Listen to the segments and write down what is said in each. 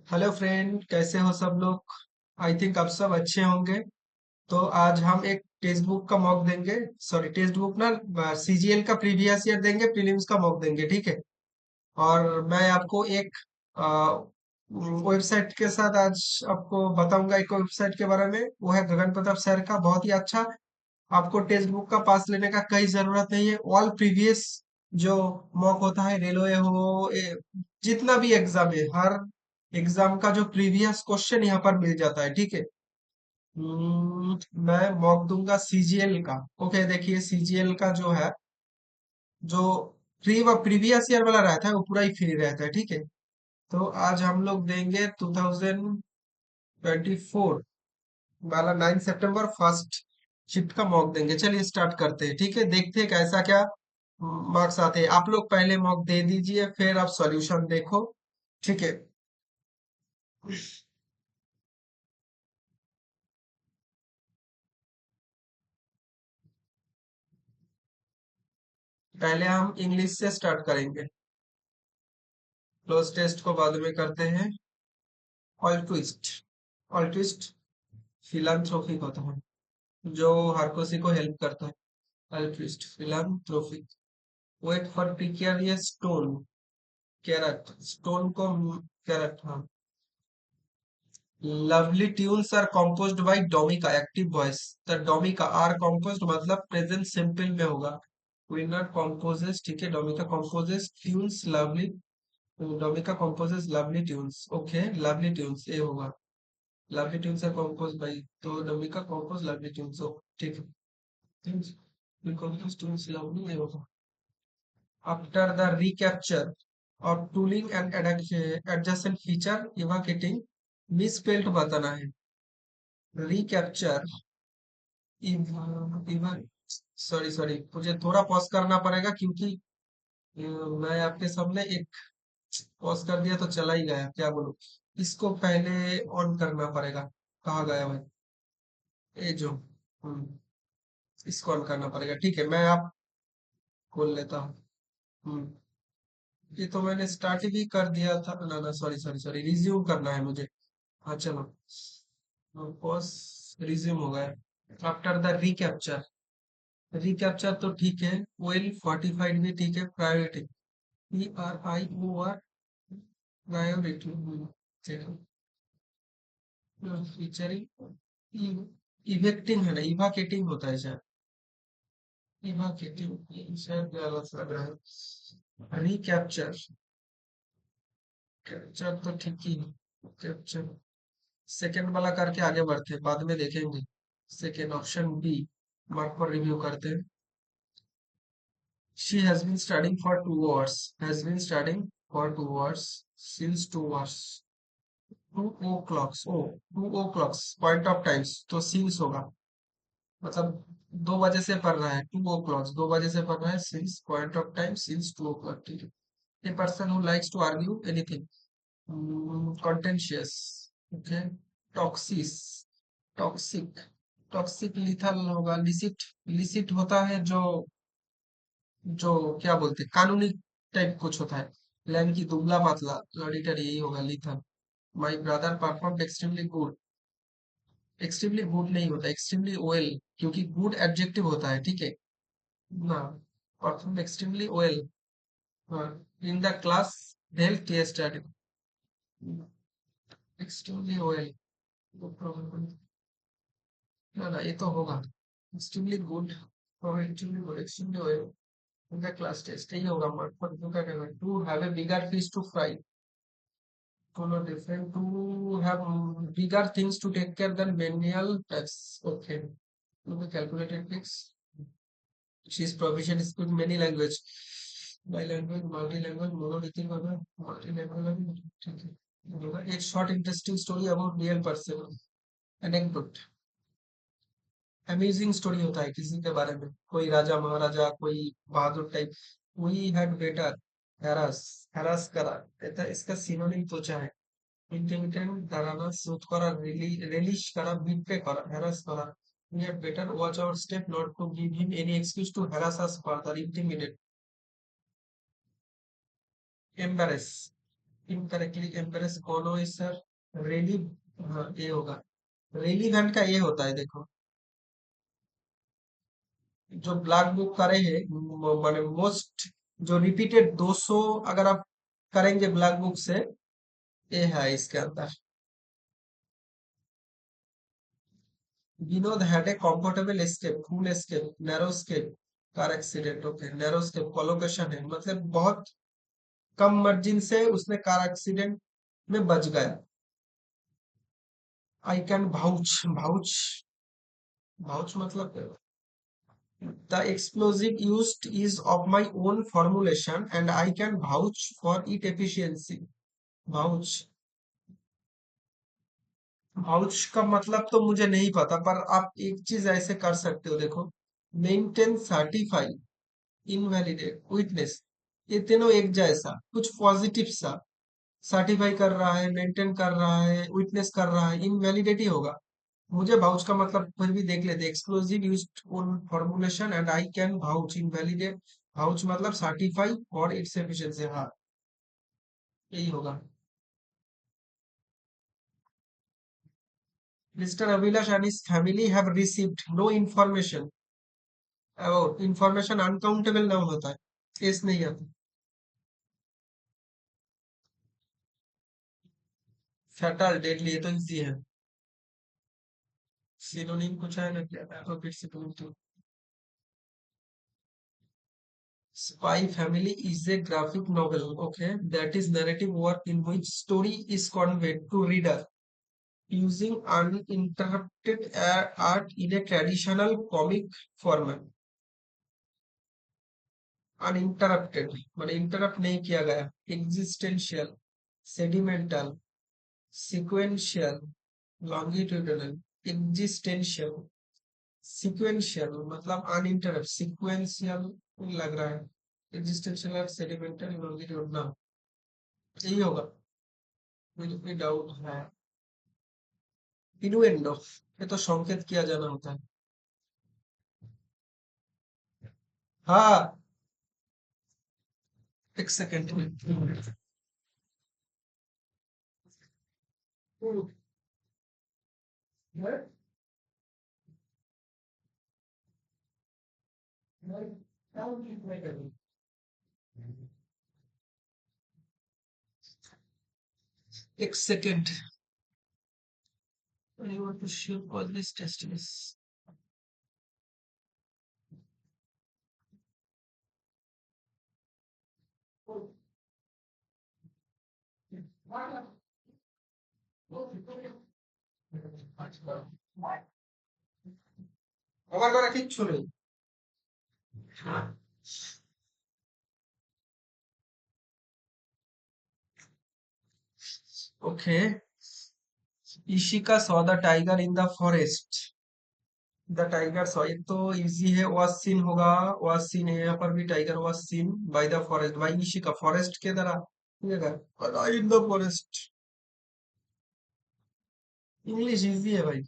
Hello friend, कैसे हो सब लोग। आई थिंक आप सब अच्छे होंगे। तो आज हम एक टेक्स्ट बुक का मॉक देंगे। सॉरी, टेक्स्ट बुक ना, सीजीएल का प्रीवियस ईयर देंगे, प्रीलिम्स का मॉक देंगे, ठीक है। और मैं आपको एक वेबसाइट के साथ आज आपको बताऊंगा, एक वेबसाइट के बारे में। वो है गगन प्रताप सर का, बहुत ही अच्छा। आपको टेक्स्ट बुक का पास लेने का कई जरूरत नहीं है। ऑल प्रीवियस जो मॉक होता है, रेलवे हो जितना भी एग्जाम है, हर एग्जाम का जो प्रीवियस क्वेश्चन यहाँ पर मिल जाता है, ठीक है। मैं मॉक दूंगा सीजीएल का। ओके, देखिए सीजीएल का जो है, जो प्रीवियस ईयर वाला रहता है वो पूरा ही फ्री रहता है, ठीक है। तो आज हम लोग देंगे 2024 वाला 9 सितंबर फर्स्ट शिफ्ट का मॉक देंगे। चलिए स्टार्ट करते हैं, ठीक है। देखते हैं कैसा क्या मार्क्स आते हैं। आप लोग पहले मॉक दे दीजिए, फिर आप सॉल्यूशन देखो, ठीक है। पहले हम इंग्लिश से स्टार्ट करेंगे। क्लोज टेस्ट को बाद में करते हैं। Altruist. Altruist philanthropic होता है, जो हर किसी को हेल्प करता है। Altruist philanthropic. Weight for precarious stone. Carat stone को कैरेट, हाँ। Lovely tunes are composed by Domika active voice. The Domika are composed मतलब प्रेजेंट सिंपल में होगा। विनर composes, ठीक है। Domika composes tunes lovely. Domika composes lovely tunes, okay. Lovely tunes ये होगा। Lovely tunes are composed by, तो डोमिका compose lovely tunes, ओ ठीक है। Tunes will compose tunes lovely, ये होगा। आफ्टर द recapture और tooling and adjacent feature evacuating misspelled बताना है। रिकैप्चर, इवन, सॉरी सॉरी, मुझे थोड़ा पॉज करना पड़ेगा क्योंकि मैं आपके सामने एक पॉज कर दिया तो चला ही गया, क्या बोलूं। इसको पहले ऑन करना पड़ेगा। कहाँ गया भाई ये जो, इसको ऑन करना पड़ेगा, ठीक है। मैं आप खोल लेता हूँ। हम्म, ये तो मैंने स्टार्ट भी कर दिया था ना ना, सॉरी सॉरी सॉरी, रिज्यूम करना है मुझे। हाँ चलो, पॉज, रिज्यूम हो गया। After the recapture. रिकैप्चर तो ठीक है। वेल फोर्टिफाइड भी ठीक है। प्रायोरिटी, PRIOR, प्रायोरिटी, फीचरिंग, इवेक्टिंग है ना, इवाकेटिंग होता है शायद। इवाकेटिंग शायद गलत लग रहा है। रिकैप्चर, कैप्चर तो ठीक ही है। कैप्चर सेकेंड वाला करके आगे बढ़ते हैं, बाद में देखेंगे। सेकेंड ऑप्शन बी, मार्क पर रिव्यू करते हैं। She has been studying for 2 hours. Has been studying for 2 hours since 2 hours. 2 o'clocks. Oh, 2 o'clocks. Point of times. तो since होगा, मतलब 2 बजे से पढ़ रहा है। 2 o'clocks 2 बजे से पढ़ रहा है। Since point of time since 2 o'clock. ठीक है। A person who likes to argue anything. Contentious. Okay. Toxic. Toxic. Toxic lethal होगा। लिसिट, लिसिट होता है जो क्या बोलते हैं, कानूनी टाइप कुछ होता है। लैंकी, दुबला पतला, ऑडिटर, यही होगा lethal. My brother perform extremely good. Extremely good नहीं होता, एक्सट्रीमली वेल, क्योंकि गुड एडजेक्टिव होता है, ठीक है ना। Perform extremely well in the class, health study, extremely well, ना ना, ये तो होगा एक्सट्रीमली गुड और extremely good, extremely well in the class test, यही होगा। मार्क फॉर का कहना है to have a bigger fish to fry. Color different to have bigger things to take care than manual tasks. Okay. To be calculated fix. She is proficient in speaking many language. Bilanguage, multi-language, monolithic होगा, multi-language, ठीक है। होगा एक short interesting story about real person. Anecdote. Amazing story होता है किसी के बारे में, कोई राजा महाराजा, कोई बहादुर type. We had better harass, harass करा, इसका सिनोनिम तो क्या है। ইন্টিমিডেন্ট দাঁড়ানো, সুদ করা, রিলিশ করা, বিট্রে করা, হ্যারাস করা। We had better watch our step not to give him any excuse to harass us further. Intimidate, embarrass, incorrectly empress कौन हो इस सर? रेली, हाँ ये होगा। रेलीवेंट का ये होता है देखो, जो ब्लैक बुक करे है माने मोस्ट, जो रिपीटेड 200 अगर आप करेंगे ब्लैक बुक से, ये है इसके अंदर। Vinod had a comfortable escape, full escape, narrow escape, car accident. Okay, narrow escape collocation है, मतलब बहुत कम मार्जिन से उसने कार एक्सीडेंट में बच गया। आई कैन भाउच, भाउच, भाउच मतलब the explosive used is of my own formulation and I can vouch for it efficiency। भाउच, भाउच का मतलब तो मुझे नहीं पता, पर आप एक चीज ऐसे कर सकते हो देखो, मेंटेन, सर्टिफाई, इनवैलिडेट, विटनेस, ये तीनों एक जैसा कुछ पॉजिटिव सा। सर्टिफाई कर रहा है, मेंटेन कर रहा है, विटनेस कर रहा है, इनवैलिडेट ही होगा। मुझे भाउच का मतलब फिर भी देख लेते, exclusive used on formulation and I can vouch, invalidate, vouch मतलब सर्टिफाई और इट्स एफिशिएंसी, हाँ यही होगा। Mister Abhilash and his family have received no information, information uncountable noun होता है, केस नहीं आता। फैटल, डेडली, ये तो इजी है। सिनोनिम कुछ है ना क्या? अल्फाबेट से बोलते। Spy Family is a graphic novel, okay, that is narrative work in which story is conveyed to reader using uninterrupted art in a traditional comic format। Uninterrupted मतलब इंटरप्ट नहीं किया गया। Existential, sedimental, sequential, longitudinal, existential, sequential मतलब uninterrupted, sequential लग रहा है। Existential और sedimental, longitudinal, यही होगा, मुझे कोई डाउट है। इनुएंडो, ये तो संकेत किया जाना होता है। हाँ, एक सेकेंड में। एक second, I want to show all these testimonies। আমার ঘরে কিচ্ছু নেই। Okay, Ishika saw the tiger in the forest। The tiger saw, ये तो इजी है, वाज सीन होगा, वाज सीन है, यहाँ पर भी tiger was seen by the forest, by Ishika, forest के द्वारा, in the forest. English easy है भाई।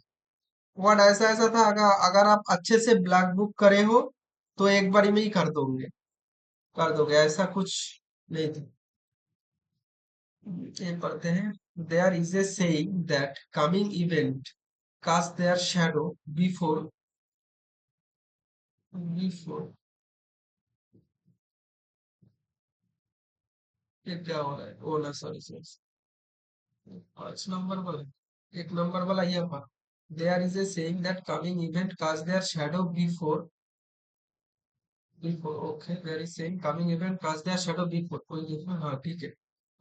वर्ड ऐसा ऐसा था, अगर आप अच्छे से ब्लैक बुक करे हो तो एक बारी में ही कर दोगे, ऐसा कुछ नहीं था। ये पढ़ते हैं, there is a saying that coming event cast their shadow before, before, ये क्या हो रहा है? ओ ना, सॉरी सॉरी, 5 नंबर वाला, 1 नंबर वाला ये पर, there is a saying that coming event cast their shadow before, before, okay, there is saying coming event cast their shadow before, कोई लिखना, हाँ ठीक है।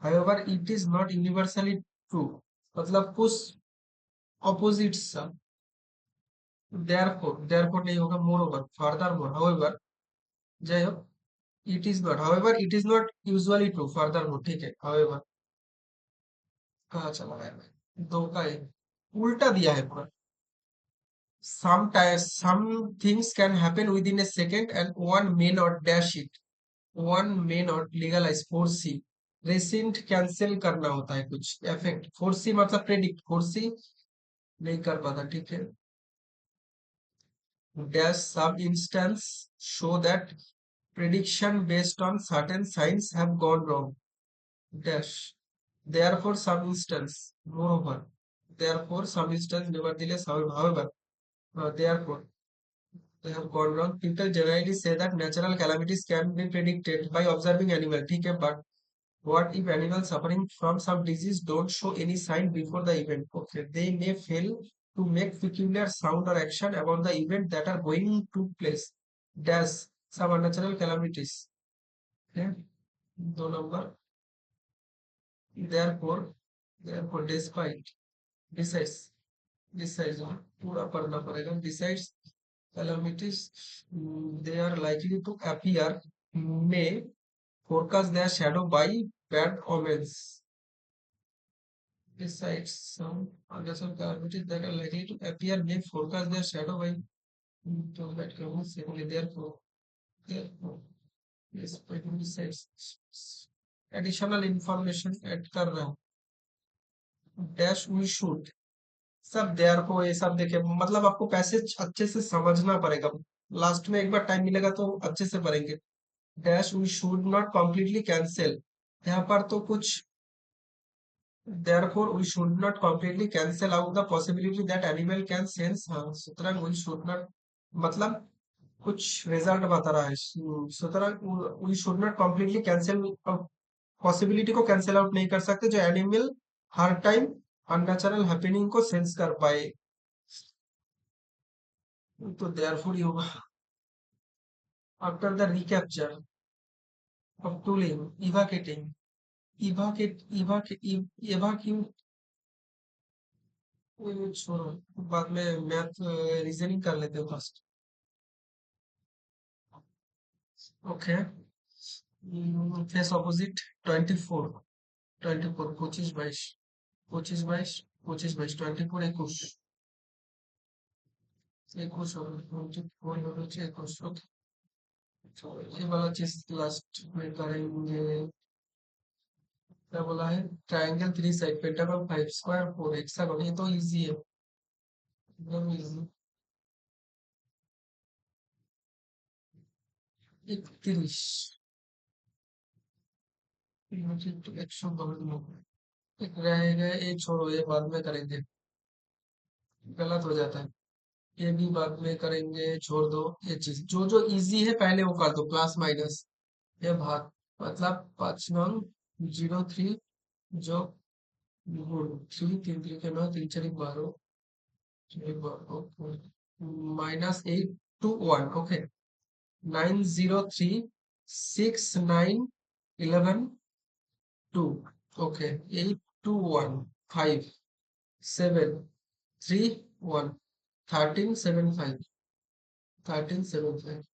however it is not universally true, मतलब कुछ ऑपोजिट सा। therefore नहीं होगा, more over, further more, however, जय हो, it is not, however it is not usually true, further more, ठीक है, however, कहाँ चला गया भाई, दो का एक उल्टा दिया है पूरा। Sometimes some things can happen within a second and one may not dash it, one may not legalize, foresee, recent cancel करना होता है कुछ, effect, foresee मतलब predict, foresee नहीं कर पाता, ठीक है। dash some instance show that prediction based on certain signs have gone wrong, dash, therefore some instance, moreover, therefore some instance, nevertheless, however, therefore, they have gone wrong. People generally say that natural calamities can be predicted by observing animal. ठीक है, but what if animals suffering from some disease don't show any sign before the event? Okay, they may fail to make peculiar sound or action about the event that are going to place. Dash some unnatural calamities. Okay, दो number. Therefore, despite, besides, besides, पूरा पढ़ना पड़ेगा. Besides calamities, they are likely to appear, may forecast their shadow by bad omens. Besides, some unnatural calamities that are likely to appear may forecast their shadow by bad omens. Therefore, besides, additional information add कर रहा हूँ. Dash we should. सब there को ये सब देखे, मतलब आपको पैसेज अच्छे से समझना पड़ेगा. लास्ट में एक बार टाइम मिलेगा तो अच्छे से पढ़ेंगे. Dash we should not completely cancel. यहाँ पर तो कुछ therefore we should not completely cancel out the possibility that animal can sense. हाँ, सुतराং we should not, मतलब कुछ रिजल्ट बता रहा है. सुतरां we should not completely cancel, possibility को कैंसिल आउट नहीं कर सकते जो एनिमल हर टाइम अननेचुरल हैपनिंग को सेंस कर पाए. तो देयरफॉर ही होगा. After the recapture of tooling, evacuate, छोड़ो, बाद में मैथ रीजनिंग कर लेते हैं फर्स्ट. ओके, फेस ऑपोजिट 24, 24, 25, 22, 25, 22, 25, 22, 24, 21, 21 और 24 हो रहे 21. ओके, ये वाला चीज लास्ट में करेंगे. क्या बोला है? Triangle three side pentagon five square four hexagon. ये तो इजी है, एकदम इजी. 31, एक सौ एक रहेगा. ये छोड़ो, ये बाद में करेंगे, गलत हो जाता है. ये भी बाद में करेंगे, छोड़ दो. ये चीज जो जो इजी है पहले वो कर दो. प्लस माइनस, ये भाग, मतलब 5 9 0 3 जो गुण 3 3 3 के 9 3 4 12 -8 2 1. ओके, 9 0 3 6 9 11 2. ओके, 8 2 1 5 7 3 1 13 7 5, 13 7 5.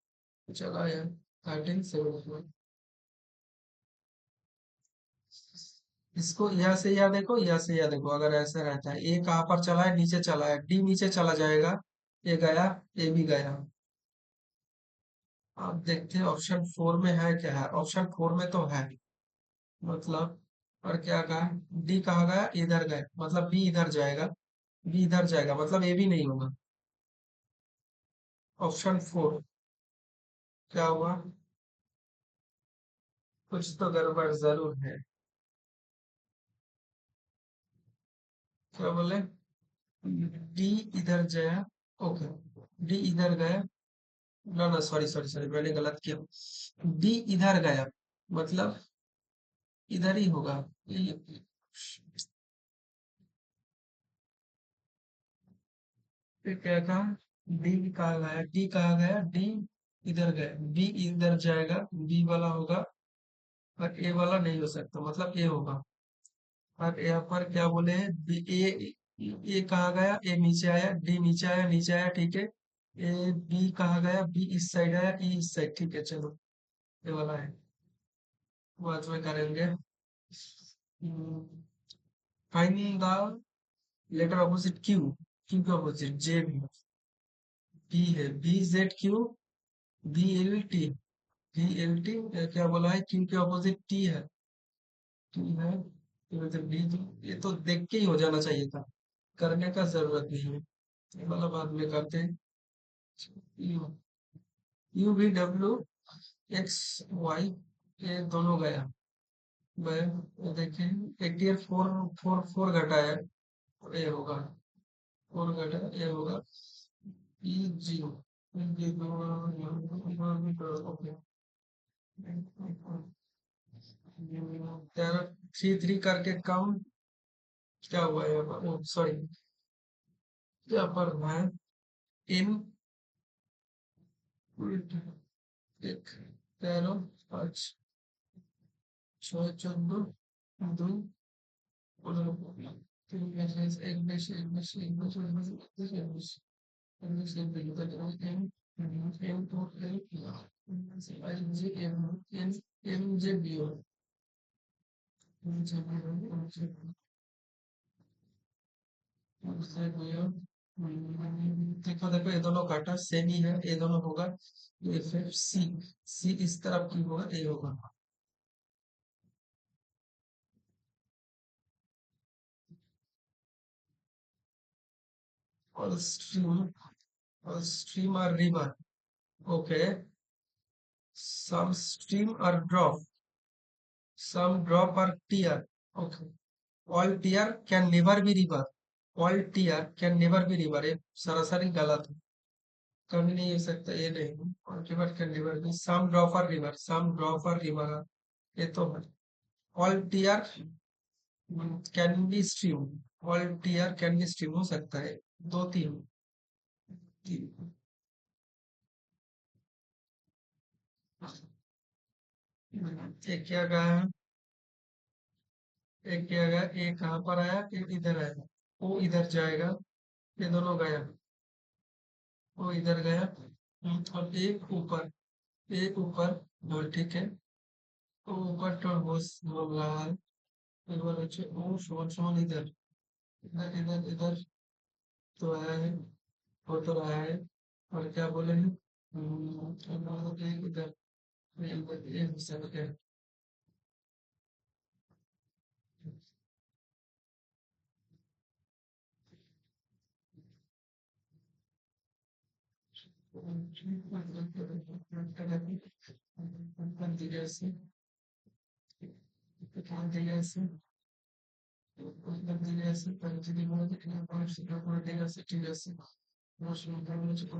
चला यार, 13 7 5. इसको यहाँ से यहाँ देखो, यहाँ से यहाँ देखो. अगर ऐसा रहता है, ए कहाँ पर चला है? नीचे चला है. डी नीचे चला जाएगा, ए गया, ए भी गया. अब देखते हैं ऑप्शन फोर में है क्या है. ऑप्शन फोर में तो है, मतलब, और क्या कहा? डी कहाँ गया? इधर गए, मतलब बी इधर जाएगा. बी इधर जाएगा, मतलब ए भी नहीं होगा. ऑप्शन फोर क्या हुआ? कुछ तो गड़बड़ जरूर है. क्या बोले? डी इधर जाया. ओके, डी इधर गया. ना ना, सॉरी सॉरी सॉरी, मैंने गलत किया. डी इधर गया, मतलब इधर ही होगा. ये- फिर क्या कहा? डी कहाँ गया? डी कहाँ गया? डी इधर गया, बी इधर जाएगा, बी वाला होगा. और ए वाला नहीं हो सकता, मतलब ए होगा. और यहाँ पर क्या बोले हैं? ए, ए कहाँ गया? ए नीचे आया, डी नीचे आया, नीचे आया, ठीक है. ए बी कहाँ गया? बी इस साइड आया, ई इस साइड, ठीक है. चलो, ये वाला है, बाद में करेंगे. Find the letter opposite Q. Q के ऑपोजिट जे भी, बी है. B Z Q, B L T, B L T. क्या बोला है? क्यू के ऑपोजिट टी है. टी है, तो मतलब डी. ये तो देख के ही हो जाना चाहिए था, करने का जरूरत नहीं है. ये वाला बाद में करते हैं. U, U V W X Y, ये दोनों गया. मैं देखिए 84 फोर फोर घटा है तो ए होगा। फोर घटा ए होगा। E zero. Okay. Three three करके कम। क्या हुआ यहाँ पर? ओ सॉरी। यहाँ पर है इन एक तेरह पाँच छः चौदह दो तीन एक बेश एक बेश एक बेश एक बेश एक बेश एक बेश एक बेश M two L I J M M M J B O M J B O M J B O. देखो देखो ये दोनों काटा सेम ही है, ये दोनों होगा। ये फिर सी। सी इस तरफ की होगा, ये होगा। और स्ट्रीम और river. Okay. some stream or drop, some drop or tear. Okay. All tear can never be river. All tear can never be river. ये सरासरी गलत है। कभी नहीं हो सकता, ये नहीं। All river can never be. Some drop or river. Some drop or river. ये तो है। All tear can be stream. All tear can be stream हो सकता है। दो तीन। तीन। एक क्या कहा है? एक क्या कहा? एक कहाँ पर आया, एक इधर आया। वो इधर जाएगा। ये दोनों गया। वो इधर गया। और एक ऊपर। एक ऊपर। और ठीक है। तो ऊपर तो बॉस बोल रहा है। एक बार अच्छे ओ शोन शोन इधर। इधर इधर इधर तो आया है। वो तो आया है। और क्या बोले हैं? एक इधर। एक हिस्सा है। जैसे जैसे जैसे पंचमी बोले दिखना पांच सीधा बोले देगा सिटी जैसे रोशनी बोले चुका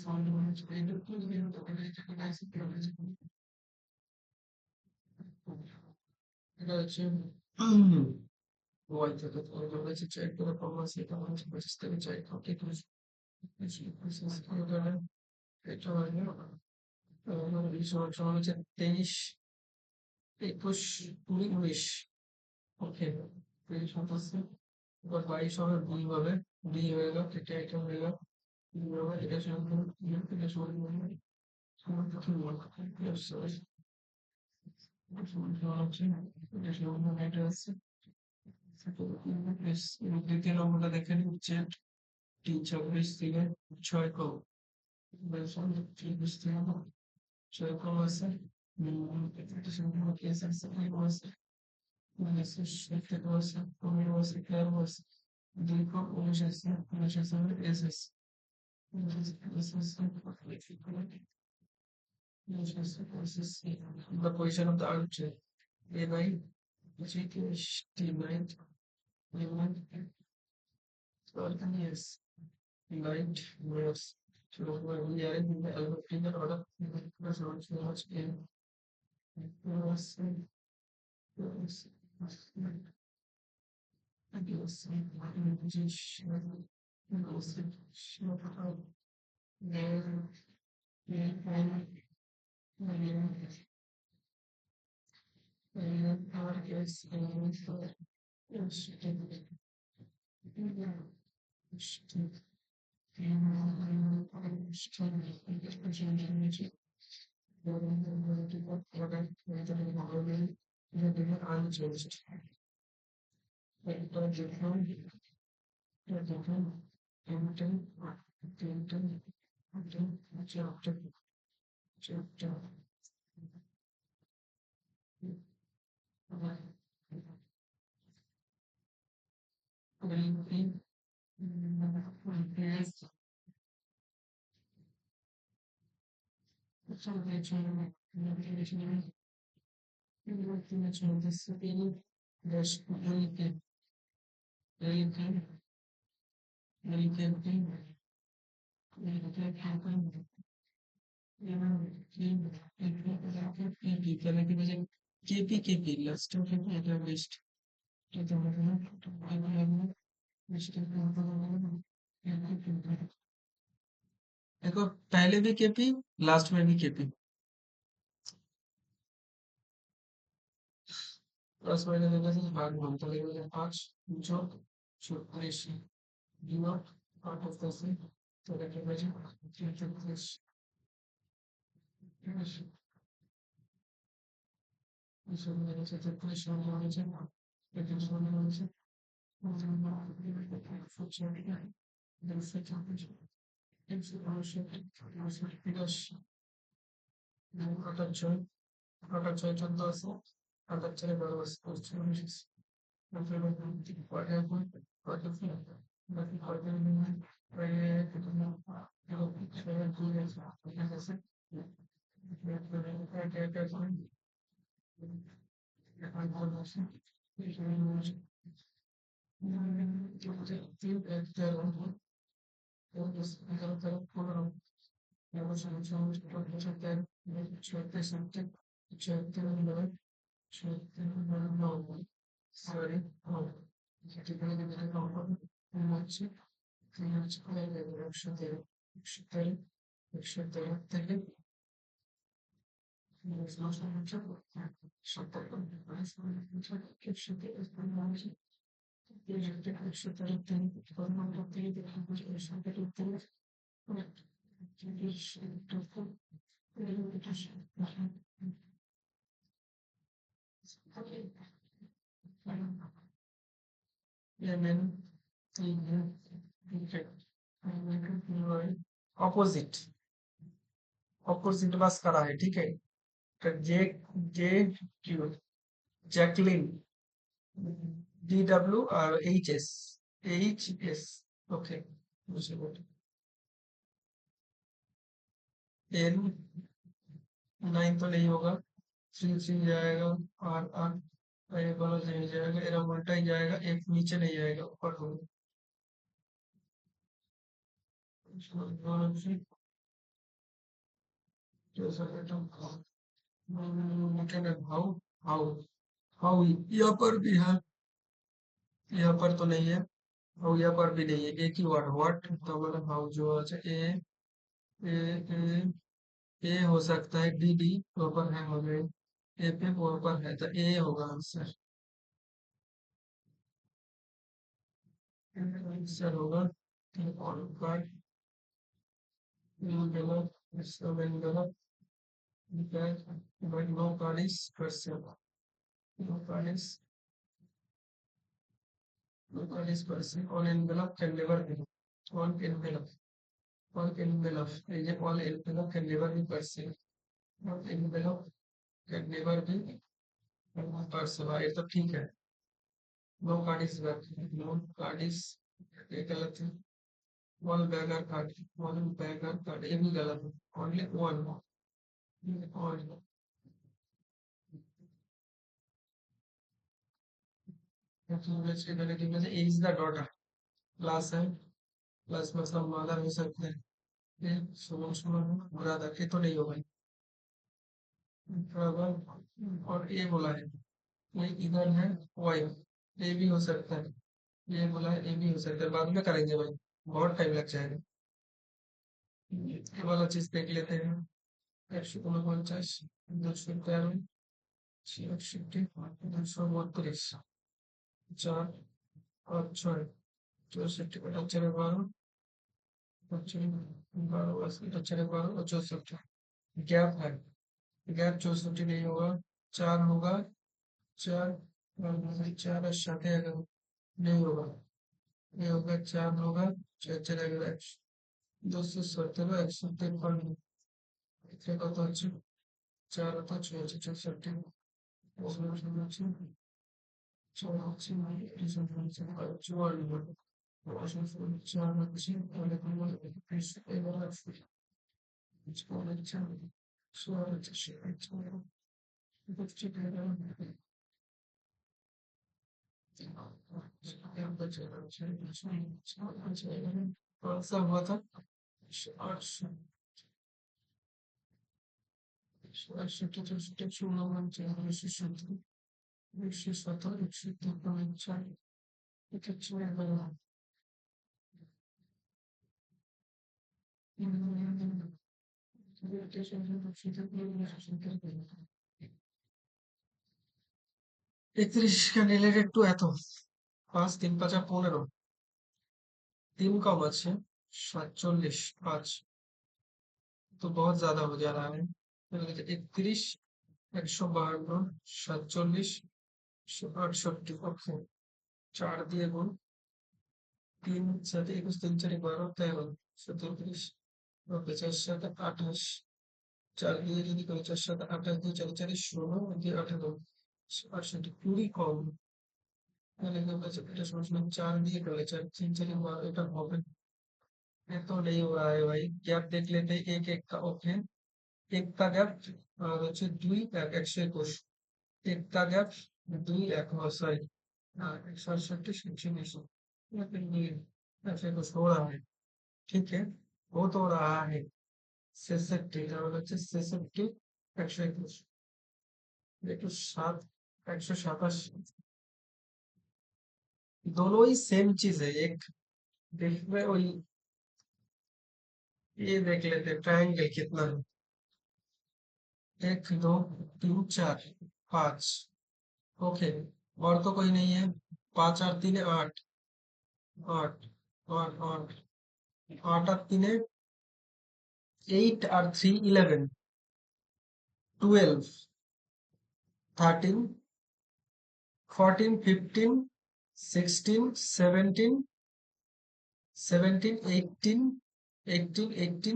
साउंड बोले चुका इधर तो नहीं होता बोले चुका ऐसे बोले चुका अच्छे। वो आई था तो बोले चेक करो परफॉर्मेंस ये काम से बचते हुए चेक करके कुछ कुछ करना है। এটা হয় না। সময় হচ্ছে 23 21 20 19। ওকে। 23 27 এবার 22 হবে দুই হবে। দুই হয়ে গেল, এটা হয়ে গেল। দুই হবে, এটা সমান এটা সমান সমান কত হলো? এটা সমান সমান হচ্ছে এটা সমান এটা আছে। দ্বিতীয় নম্বরটা দেখেন হচ্ছে 326 থেকে 6 কম। বেসন 30 থেকে 6 কম আছে। এটা সমান কেস আছে কি আছে? Neyse şirket varsa, konu varsa, kar varsa, duygu oluşursa, oluşursa esas. Esas, oluşursa esas. The position of the archer. A9, G T9, A9, yes, knight, yes. So we are in the alphabetical order. That's not so much in. Yes, yes, yes, unchanged. Clinton, chapter, chapter, green, yes, तीन चौंतीस से तीन dash L के L के L के तीन L के KP पहले की वजह केपी केपी लास्ट केपी এটা বেস্ট এটা হবে না এটা হবে না বেস্ট देखो पहले भी केपी लास्ट में भी केपी प्लस माइनस देने से भाग बनता है 5 जो 36 डिनोट 8 ऑफ 10 तो देखिए वजह 36 इसमें मेरे से 36 होने से 36 होने से ছয় চোদ্দ আছে আটার চারে 12 আছে 46 পরে পরে বাকি পরে সরি যেখানে যেটা কম হবে হচ্ছে তিন হচ্ছে 113 113 113 থেকে অপোজিট অপোজিট বাস करा है ठीक है तो जे जे क्यू जैकलिन डी डब्ल्यू और एच एस ओके दूसरे बोल एन 9 तो नहीं होगा 3 3 जाएगा आर आर ये वाला नहीं जाएगा एरा उल्टा ही जाएगा एक नीचे नहीं जाएगा ऊपर होगा हाउ हाउ हाउ यहाँ पर भी है यहाँ पर तो नहीं है और यहाँ पर भी नहीं है एक ही वर्ड व्हाट तो मतलब हाउ जो है ए ए ए हो सकता है डी डी वहाँ पर है हो गए ए पे वहाँ पर है तो ए होगा आंसर आंसर होगा ऑन कार्ड गलत इसका मैंने गलत but no card is percent no card is no card is percent on envelope can never be on envelope all envelope is all envelope can never be perceived all envelope can never be perceived ये तो ठीक है no card is back no card is ये गलत है all beggar card ये भी गलत है only one all A is the daughter plus है plus मतलब mother हो सकता है ये सुनो सुनो brother ये तो नहीं होगा brother और A बोला है ये इधर है वाइफ ये भी हो सकता है ये बोला है ये भी हो सकता है बाद में करेंगे भाई बहुत टाइम लग जाएगा ये वाला चीज देख लेते हैं 149 213 661 232 4 और 6 64 75 12 12 75 12 और 64 गैप है गैप 64 नहीं होगा 4 होगा 4 और 4 और 7 अगर नहीं होगा ये होगा 4 होगा 4 चलेगा 217 153 इतने का तो अच्छा 4 होता 6 64 उसमें अच्छा 4 अच्छी चौवालीस चार अच्छी और एक कौन सा हुआ था? आठ सौ, आठ सौ, 117, 153, একত্রিশ কেন রিলেটেড টু এত? 5 3 5 15, 3 कम আছে, 47, 5 तो बहुत ज्यादा हो जा रहा है। 31, 152, 47, 68, ओके। 4 দিয়ে গুণ, 3 7 21, 3 4 12, 13, 37, ওকে। 4 7 28, 4 দিয়ে যদি করি, 4 7 28, 2 4 4 16, 2 18, 68, 20 কম। তাহলে এটা সমান 4 দিয়ে করলে 4 3 4 12, এটা হবে না। এত नहीं हो रहा है भाई, गैप देख लेते हैं एक एक का। ओके, एक का गैप আর হচ্ছে 121, एक का गैप 2 1, सॉरी, 168, 169, लेकिन ये ऐसे कुछ हो रहा है। ठीक है, हो तो रहा है। 66 তাহলে হচ্ছে 66, 121, একটু 127, दोनों ही सेम चीज है। एक देख में वही, ये देख लेते हैं ट्रायंगल कितना है। 1 2 3 4 5, ओके। और तो कोई नहीं है। 5 और 3 8, 8 8 8 और 3 8 और 3 11, 12 13 14 15 16 17 17 18 18 18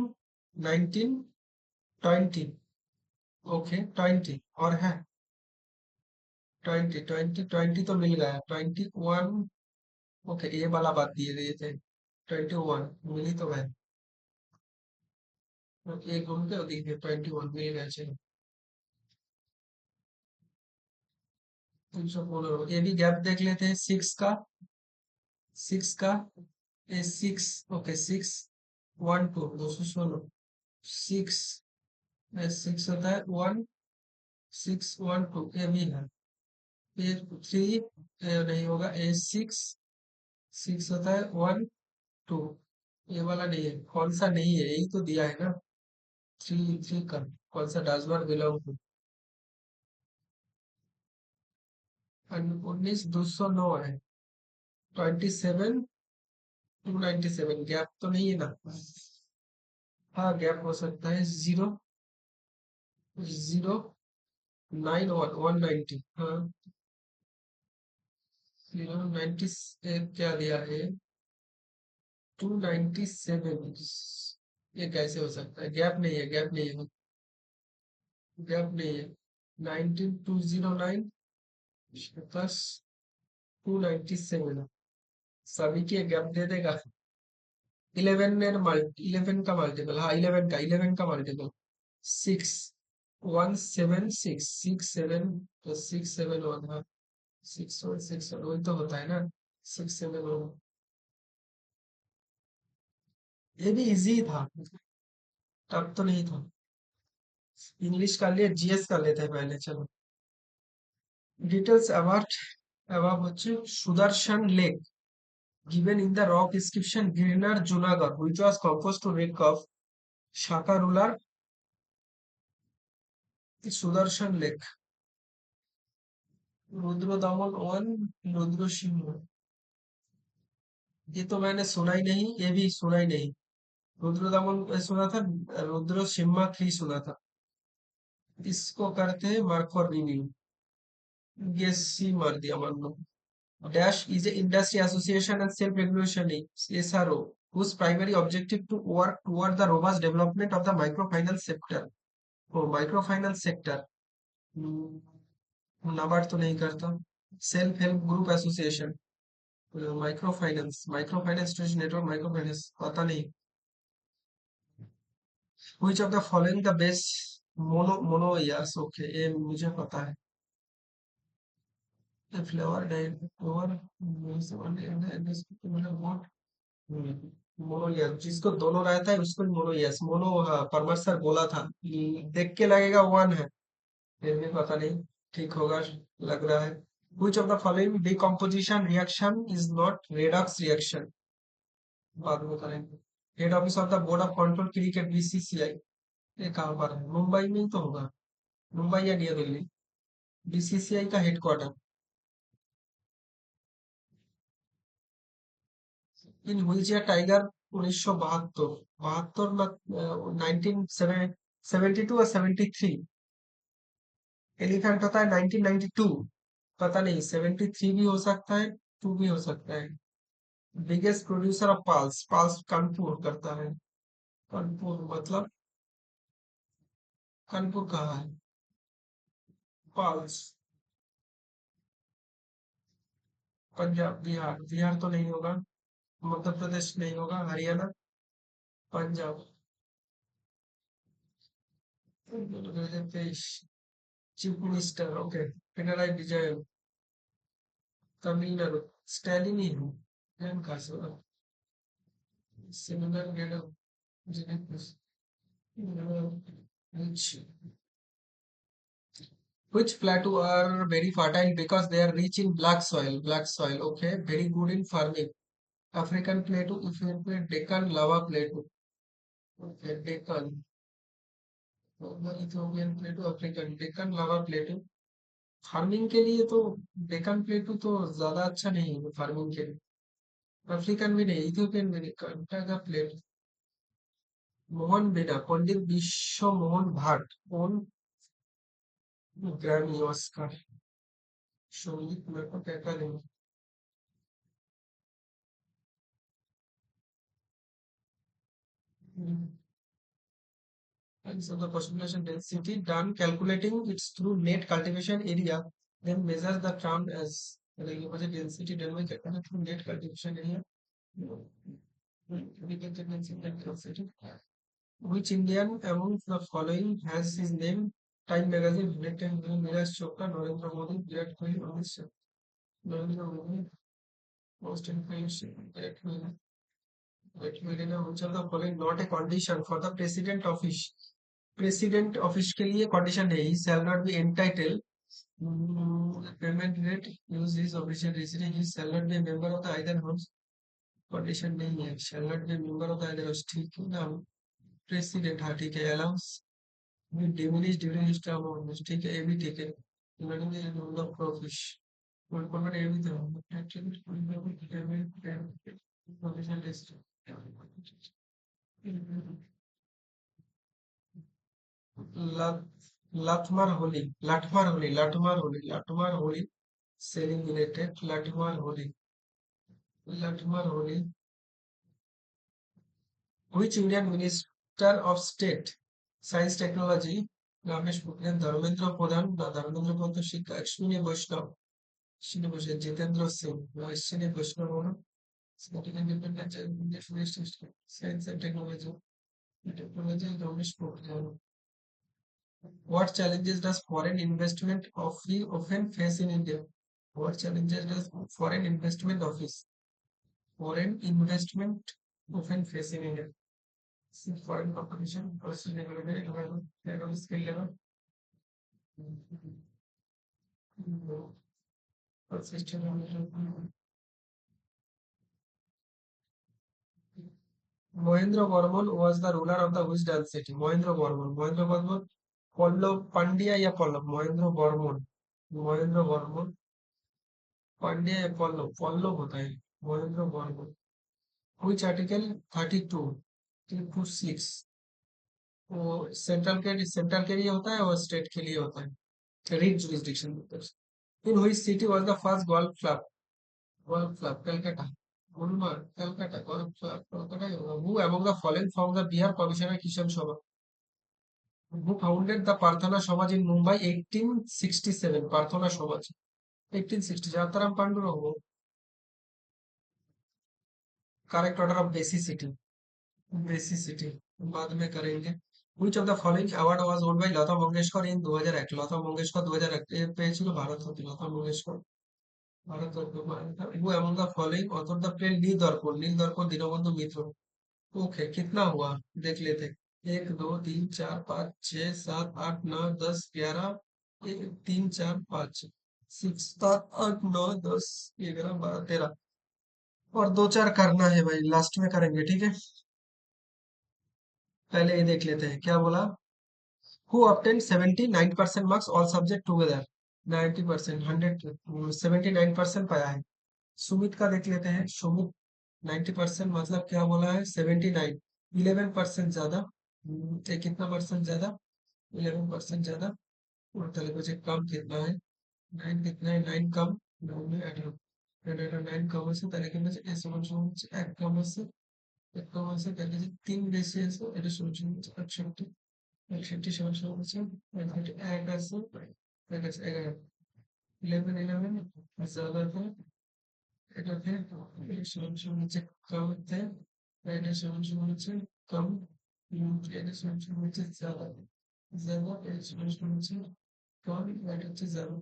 19 20, ओके। 20 और है 20 20 20 तो मिल गया। 21, ओके, ये वाला बात दिए दिए थे। 21 मिल ही तो गए। तो एक घूम के देखिए 21 मिल गया। चलो, 315। ये भी गैप देख लेते हैं 6 का। 6 का, ये 6, ओके। 6 1 2, 216, 6, 6 होता है 1, 6 1 2, ये भी है। ये 3 नहीं होगा। ये 6 6 होता है 1 2, ये वाला नहीं है। कौन सा नहीं है, यही तो दिया है ना। 3 3 का कौन सा डज नॉट बिलोंग टू। 19 209 है। 27 297, गैप तो नहीं है ना। हाँ, गैप हो सकता है। 0 0 9 1 190, हाँ। 090, क्या दिया है? 297, ये कैसे हो सकता है? गैप नहीं है, गैप नहीं है, गैप नहीं है। 19209 प्लस 297, सभी की गैप दे देगा। 11 का मल्टीपल, हाँ 11 का मल्टीपल 6 176, 6 7 + 6 7 1, हाँ 6 1 6 1, वही तो होता है ना। 6 7 1, ये भी इजी था, टफ तो नहीं था। इंग्लिश कर लिए, जीएस कर लेते हैं पहले। चलो, डिटेल्स अबाउट अबाउट হচ্ছে সুদর্শন lake given in the rock inscription Girnar Junagadh, which was composed to lake of Shaka ruler Sudarshan lake. Rudra दमन 1, रुद्र सिंह, ये तो मैंने सुना ही नहीं, ये भी सुना ही नहीं। रुद्र दमन सुना था, रुद्र सिम्हा 3 सुना था। इसको करते हैं मार्क फॉर रिव्यू। गेस सी मार दिया मान लो। Dash is an industry association and self-regulation SRO whose primary objective to work toward the robust development of the microfinance sector। Oh, microfinance sector। NABARD तो नहीं करता। Self help group association, microfinance, microfinance network, microfinance पता नहीं। Which of the following the best mono mono yes okay, ये मुझे पता है। Flavour flavour mono yes, जिसको दोनों रहता है उसको मोनो यस मोनो, हाँ, परमर सर बोला था। देख के लगेगा वन है, फिर भी पता नहीं। ठीक होगा, लग रहा है। Which of the following decomposition reaction is not redox reaction? बाद में करेंगे। Head office of the board of control cricket BCCI, ये कहाँ पर है? मुंबई में ही तो होगा, मुंबई या नई दिल्ली। बीसीसीआई का हेडक्वार्टर। इन व्हीलचेयर टाइगर 1972, बहत्तर ना 1972 और 73। एलिफेंट होता है 1992, पता नहीं 73 भी हो सकता है, टू भी हो सकता है। बिगेस्ट प्रोड्यूसर ऑफ पाल्स, पाल्स कानपुर करता है। कानपुर मतलब, कानपुर कहाँ है? पाल्स, पंजाब, बिहार, बिहार तो नहीं होगा। मध्य प्रदेश नहीं होगा, Haryana, Punjab. 2023 chief minister, okay, Pinarayi Vijayan. Tamil Nadu, Stalin ही हूँ। जैन का सिमिलर गेडो, which which plateau are very fertile because they are rich in black soil, black soil, okay, very good in farming. African plateau, Ethiopian, Deccan lava plateau, okay, Deccan, Ethiopian plateau, African, Deccan lava plateau. Farming के लिए तो डेक्कन प्लेटू तो ज्यादा अच्छा नहीं है farming के लिए। अफ्रीकन भी नहीं, इथियोपियन भी नहीं, कंटागा प्लेटू। मोहन बेटा, पंडित विश्व मोहन भाट, कौन? ग्रैमी ऑस्कर, संगीत मेरे को कहता नहीं। And so the population density done calculating it's through net cultivation area, then measures the term as like ये मुझे density done में कहता है through net cultivation area। We get the density. Which Indian among the following has his name? Time magazine, written Neeraj Chopra, Narendra Modi, Virat Kohli, Amit Shah। Narendra Modi, most influential, Virat Kohli। Virat Kohli ने which of the following not a condition for the president office? President office के लिए condition है, he shall not be entitle payment rate, use his official residence, he shall not be member of the either house. Condition नहीं है, shall not be member of the either house, ठीक है ना। President, हाँ ठीक है। Allowance diminish during his term of office, ठीक है, ये भी ठीक है। Learning the rule of office, कोई कमेंट ये भी तो actually official residence. Lathmar Holi, Lathmar Holi, Lathmar Holi, Lathmar Holi celebrated, Lathmar Holi, Lathmar Holi. Which Indian Minister of State Science Technology, Ramesh Pokhriyal, Dharmendra Pradhan ना, धर्मेंद्र प्रधान तो शिक्षा, अश्विनी वैष्णव, अश्विनी वैष्णव, जितेंद्र सिंह, अश्विनी वैष्णव होना। Science and technology, technology Ramesh Pokhriyal. What challenges does foreign investment often face in India? What challenges does foreign investment office, foreign investment often face in India? See, foreign competition, personal regulatory environment, level, skill level, persistent. Mahendra Varman was the ruler of the which city? Mahendra Varman, Mahendra Varman, Pallab Pandya या Pallab? Mahendra Varman, Mahendra Varman, Pandya या पल्लव? पल्लव होता है, Mahendra Varman. Which article 32 326, वो central के लिए होता है और स्टेट के लिए होता है, रीड जुरिस्डिक्शन होता है। In which city was the first golf club Calcutta, Gulmarg, Calcutta, golf club Calcutta ही होगा। Who among the following from the Bihar commissioner Kishan Sharma, who founded the Prarthana Samaj इन मुंबई 1867, प्रार्थना समाज 1860, जाताराम पांडु रहो। Correct order of basicity, basicity बाद में करेंगे। Which of the following award was won by Lata Mangeshkar in 2001? Lata Mangeshkar 2001 এ পেয়েছিল Bharat Ratna. Lata Mangeshkar Bharat Ratna who among the following author the play Nil Darpan Dinabandhu Mitra. Okay, कितना हुआ देख लेते। 1 2 3 4 5 6 7 8 9 10 11 1 3 4 5 6 7 8 9 10 11 12 13 और दो चार करना है भाई, लास्ट में करेंगे, ठीक है। पहले ये देख लेते हैं क्या बोला। Who obtained 79% marks all subject together. 90%, 79% पाया है। सुमित का देख लेते हैं। सुमित 90% मतलब क्या बोला है, 79। 11% ज्यादा। ये कितना परसेंट ज्यादा? 11% ज्यादा। और तले बचे कम कितना है? 9 कितना है? 9 कम। 9 में 18। 9 कम আছে তাহলে কি বলছে, এর সমান সমান হচ্ছে 1 কম আছে। 1 কম আছে তাহলে যে 3 বেশি আছে, এটা সমান সমান হচ্ছে 68। 68 সমান সমান হচ্ছে 1 আছে। 1 আছে 11। 11 11 ज्यादा था। এটা थे। এটা সমান সমান হচ্ছে কম थे। এটা সমান সমান হচ্ছে কম। এটা সমান সমান হচ্ছে ज्यादा। ज्यादा এটা সমান সমান হচ্ছে কম। এটা হচ্ছে ज्यादा।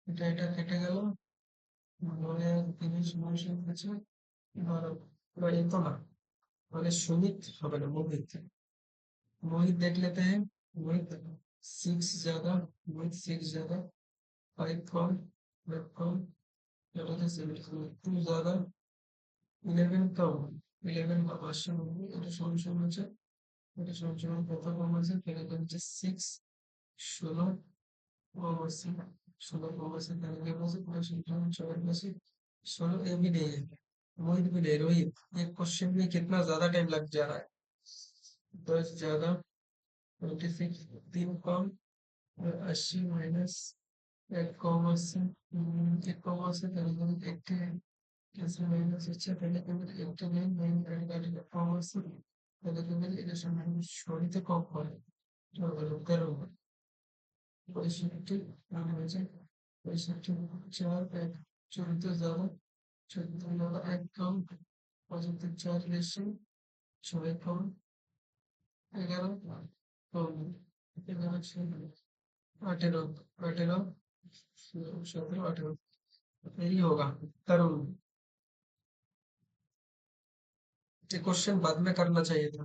এটা কেটে গেল। মানে 3 সমান সমান হচ্ছে 12। এবার এ তো না, মানে সুমিত হবে না, মোহিত। मोहित देख लेते हैं। मोहित 6 ज्यादा। मोहित 6 ज्यादा। 5 कम। 5 कम। এটা হচ্ছে 2 ज्यादा। 11 कम। 11 का क्वेश्चन होगी, এটা সমান সমান হচ্ছে, এটা সমান সমান কত কম আছে, তাহলে এটা হচ্ছে 6। 16 कम আছে। 16 कम আছে তাহলে কি বলছে, পুরো সংখ্যা 4 में से 16। ये भी नहीं है। मोहित भी नहीं। रोहित, एक क्वेश्चन में कितना ज्यादा टाइम लग जा रहा है। 10 ज्यादा। 26। 3 कम। 80 माइनस 1 कम আছে। 1 कम আছে তাহলে কিন্তু 80 कैसे माइनस হচ্ছে, তাহলে কিন্তু 89 9 কাটাকাটি কম আছে তাহলে কিন্তু এটা সমান সরিতে কম করে। তাহলে 13 65 হয়ে যায়। 65 4 1 14 ज्यादा। 14 ज्यादा 1 कम। 75 4 বেশি। 6 कम। 11 कम। 11 18 18 17 18 यही होगा। तरुण, ये क्वेश्चन बाद में करना चाहिए था।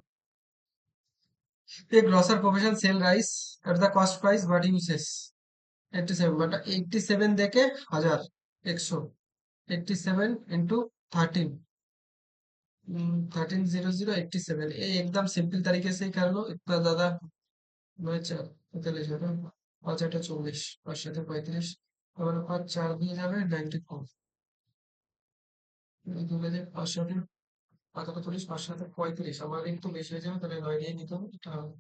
A grocer profession sell rice at the cost price, what uses? 87, but 87 देके 1000 100। 87 into 13। 1300 87। ये एकदम सिंपल तरीके से ही कर लो, इतना ज्यादा। 9 4 45 হবে। 5 8 40। 5 7 35। और 5 4 দিয়ে যাবে 94। 5 7 5 40 5 7 35। আমার একটু বেশি হয়ে যাবে, তাহলে 9 দিয়ে নিতে হবে, এটা হবে।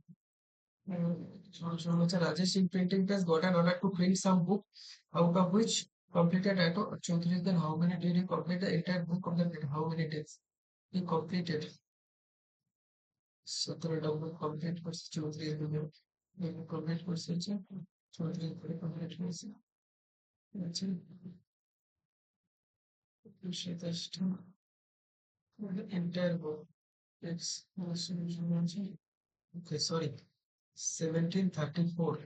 Solution হচ্ছে Rajesh in printing press got an order to print some book, out of which completed at 34। then how many did he complete the entire book completed? How many days he completed? 17টা book complete করছে 34 দিনে। Complete করছে হচ্ছে 34 করে complete হয়েছে। আচ্ছা, 27টা entire book x solution আছে। Okay, sorry, 1734।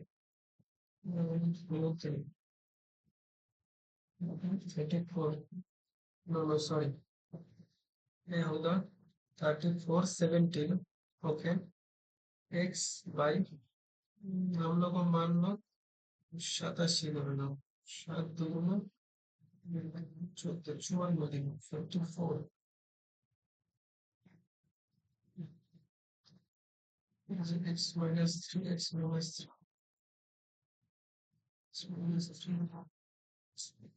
34। No, no, sorry, ये होगा 34 17। ओके, एक्स बाई, हम लोग को मान लो 87 ধরে নাও। 7 2 14 54 दिन 54। X minus 3 x minus 3 x minus 3।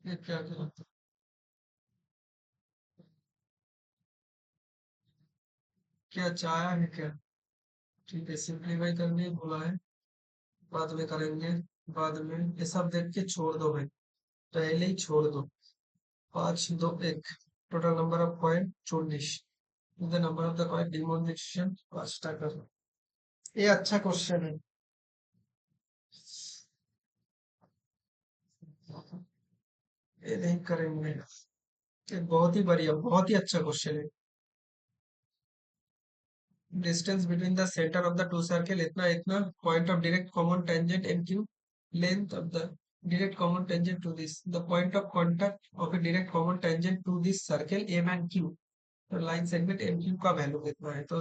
ये क्या करें, क्या चाया है क्या? ठीक है, सिंप्लीफाई करने बोला है, बाद में करेंगे। बाद में ये सब देख के छोड़ दो भाई, पहले ही छोड़ दो। 5 2 1। Total number of coin 24। The number of the coin denomination 5 টাকা। ये अच्छा क्वेश्चन है। ये नहीं करेंगे। ये बहुत ही बढ़िया, बहुत ही अच्छा क्वेश्चन है। Distance between the centre of the two circle इतना इतना, point of direct common tangent M Q, length of the direct common tangent to this, the point of contact of a direct common tangent to this circle m and q, तो line segment M Q का value कितना है, तो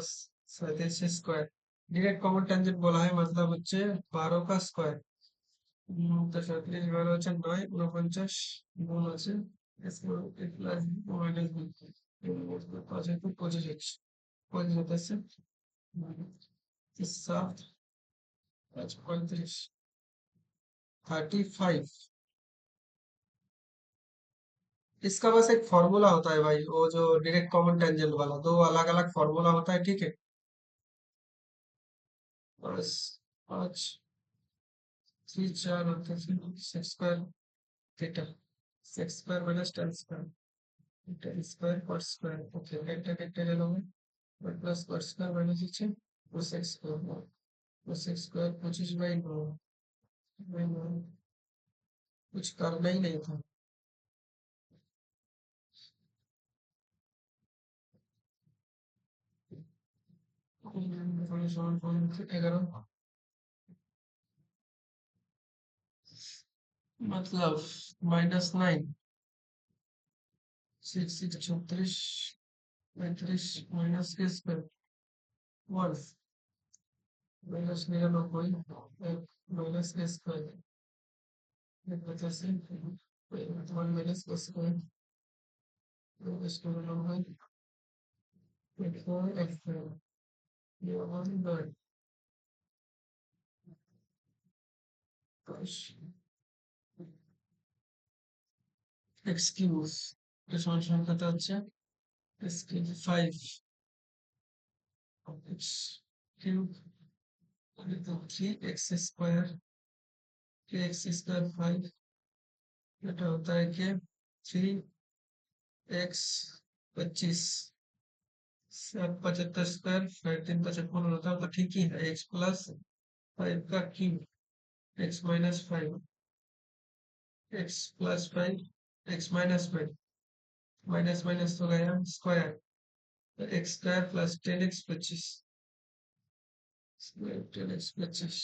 37 square. Direct common tangent बोला है मतलब হচ্ছে 12 का स्क्वायर, তো 37 12 হচ্ছে 9 49 গুণ আছে a প্লাস মাইনাস b, 5 है तो 25 হচ্ছে, 25 হতেছে 7 5 35 35। इसका बस एक फॉर्मूला होता है भाई, वो जो डायरेक्ट कॉमन टेंजेंट वाला, दो अलग अलग फॉर्मूला होता है, ठीक है। बस 5 3 4 होते हैं 6 square theta, 6 square minus 10 square, 10 square पर स्क्वायर, ओके এটা কেটে গেল, और प्लस पर स्क्वायर माइनस হচ্ছে cos x square, cos x square 25/9, कुछ करना ही नहीं था। समान 11, मतलब -9, 6 6 36 35 माइनस के स्क्वायर 1 -99 माइनस के स्क्वायर, एक वजह से 1 माइनस के स्क्वायर -99 4 x ये 1 बाय x কিউব, এটা সমান সমান কত হচ্ছে x cube 5 x cube 3x square 3x square 5, এটা होता है कि 3x 25 75 स्क्वायर 3 55 होता है, तो ठीक ही है, x प्लस 5 का cube x minus 5 x plus 5 x minus 5, minus minus तो गया स्क्वायर, तो x square plus 10x 25 square 10x 25,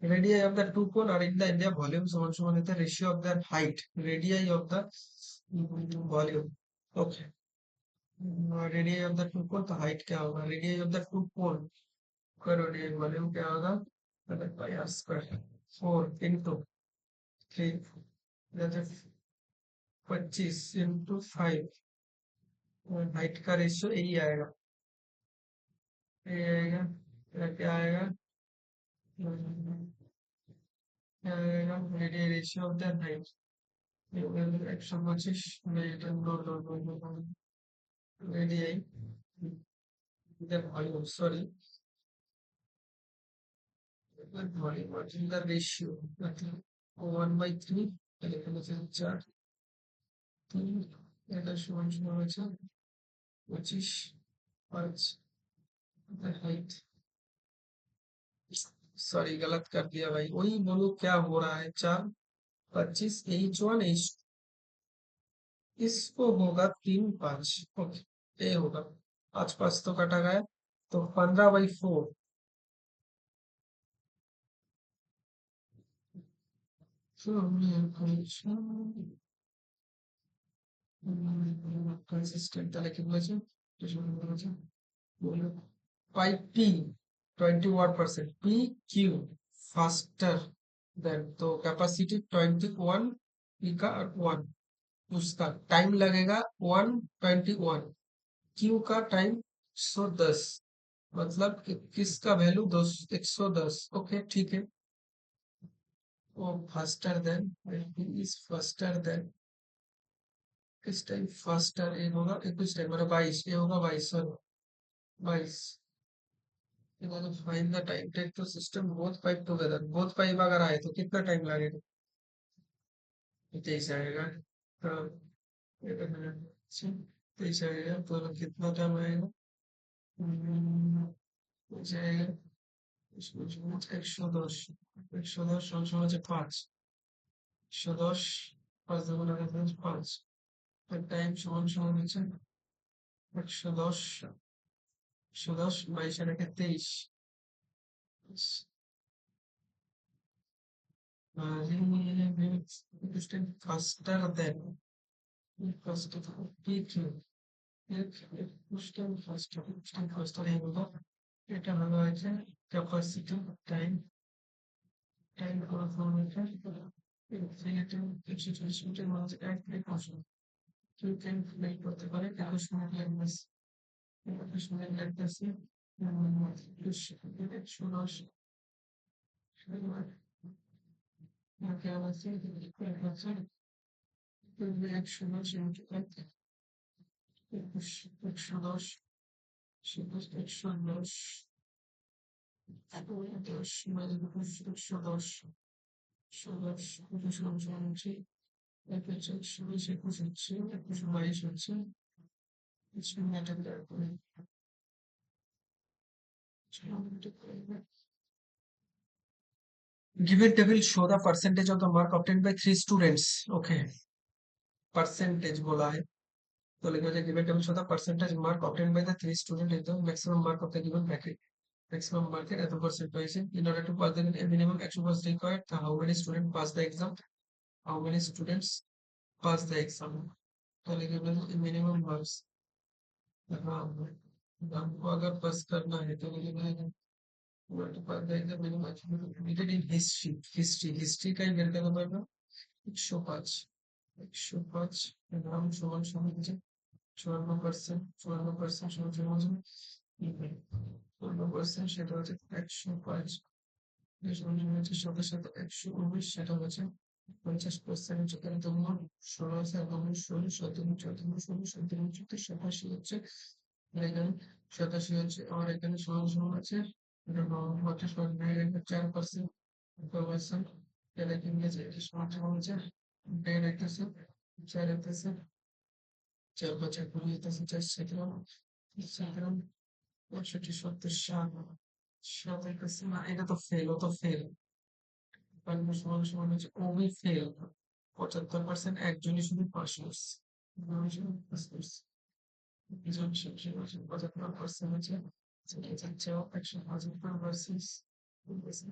radii of the two cone are in the India volume समान समान होता है ratio of the height radii of the volume, okay। radii of the two cone, तो height क्या होगा, radii of the two cone का radii volume क्या होगा, मतलब pi r square 4 into 3 जैसे 25 into 5, हाइट का रेशियो यही आएगा, ये आएगा, क्या आएगा, क्या आएगा, radial ratio of the height 125 radii the volume, sorry volume the ratio, मतलब 1/3 এখানে আছে 4 3, এটা সমান সমান হচ্ছে 25 5, हाइट, सॉरी गलत कर दिया भाई, वही बोलो क्या हो रहा है, 4 25 H1 H, इसको होगा 3 5, ओके ये होगा 5 5 तो कटा गया, तो 15/4, कंसिस्टेंट তাহলে কি বলেছে, पाई P 21%, P Q faster than, तो कैपेसिटी 21 पी का 1, उसका टाइम लगेगा 121, क्यू का टाइम 110, मतलब किसका वैल्यू 110, ओके ठीक है, वो faster then is faster then, किस टाइम फास्टर ये होगा 21 टाइम, मतलब 22, ये होगा 22 sorry 22, find the time take the system both pipe together, both pipe अगर आए तो कितना टाइम लगेगा, 23 आएगा, हाँ ये तो है, अच्छा, 23 आएगा तो कितना टाइम आएगा, हो जाएगा 110, 110 সমান হচ্ছে 5, 110 5 দ্বিগুণ 5, টাইম সমান সমান হচ্ছে 110 ১১ 22 আর একে 23 faster than faster PQ faster এগুলো এটা হলো হচ্ছে ক্যাপাসিটি টাইম টাইম পারফরমেন্স 140 মিনিটের মধ্যে 1 কেউ ক্যালকুলেট করতে পারে 21 মিনিট লাগবে 21 মিনিট লাগতেছে 16 কেমন আছে 110 110 110 10 110 ১৬ হচ্ছে ২১ ২১ হচ্ছে ২১ ২২ হচ্ছে কিছু মেটা করে given table show the percentage of the mark obtained by 3 students okay percentage बोला है तो लिखा जाए given table show the percentage mark obtained by the 3 students in the maximum mark of the given bracket maximum mark এত percent হয়েছে in order to pass the a minimum action was required how many students pass the exam how many students pass the exam तो लिखा जाए minimum marks हाँ हमको अगर पास करना है तो लिखा जाए pass the exam minimum action needed in history का ही बेर करना पड़ेगा 105 105 গ্রাম সমান সমান হচ্ছে 54% 54% সমান সমান হচ্ছে 54% সেটা হচ্ছে 105 এর সমান সমান হচ্ছে সাথে সাথে 119 সেটা হচ্ছে 50% হচ্ছে তাহলে তোমার 16 আছে এবং 16 17 14 16 17 34 87 হচ্ছে আর এখানে 87 হচ্ছে আর এখানে সমান সমান আছে এটা হচ্ছে 4% 4% এটা ইংরেজি এটা সমান সমান হচ্ছে 10 একটাছে 4 একটাছে 4 5 20 হইতেছে 4 17 65 70 60 হইতেছে না এটা তো ফেল ও তো ফেল সমান সমান হচ্ছে ওবি ফেল 75% একজনই শুধু পাস করছে একজনই শুধু পাস করছে একজন 75% হচ্ছে সেটা হচ্ছে 175 ভার্সেস 40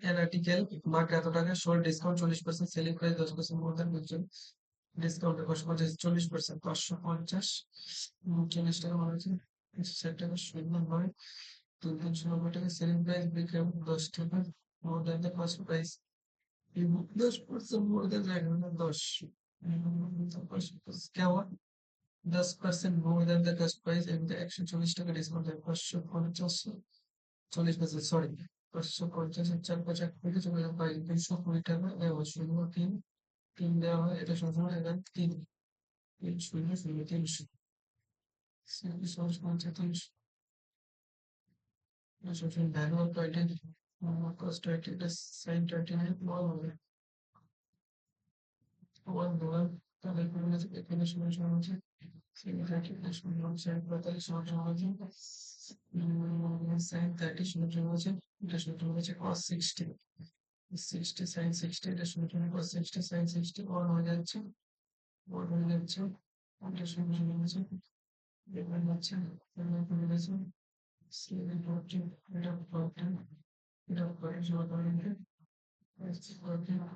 an article marked এত টাকা sold discount 40% selling price 10% more than mutual discount এর কষ্ট পঞ্চাশ 40% 550 39 টাকা মানে হচ্ছে 60 টাকা শূন্য নয় 390 টাকা selling price became 10 টাকা more than the cost price 10% more than 10 क्या हुआ 10% more than the cost price and the 140 টাকা ডিসকাউন্ট 550 40% সরি 550 4 5 থেকে চলে যাবে 220 টাকা এবং 0 3 দেওয়া হয় এটা সবসময় এখানে 3 3 0 0 300 সহজ পঞ্চাশ 300 সবসময় ভ্যালু অফ 20 কস্ট 20 এটা সাইন 29 ওয়ান হবে ওয়ান দেওয়া তাহলে এখানে সমান সমান হচ্ছে sin 30 সমান হচ্ছে 45 সমান সমান হচ্ছে sin 30 সমান সমান হচ্ছে এটা সমান সমান হচ্ছে cos 60 60 sin 60 এটা সমান সমান cos 60 sin 60 ওয়ান হয়ে যাচ্ছে ওয়ান হয়ে যাচ্ছে এটা সমান সমান হচ্ছে এবার হচ্ছে এবার করে গেছে 714 এটা 14 এটা 14 সমান সমান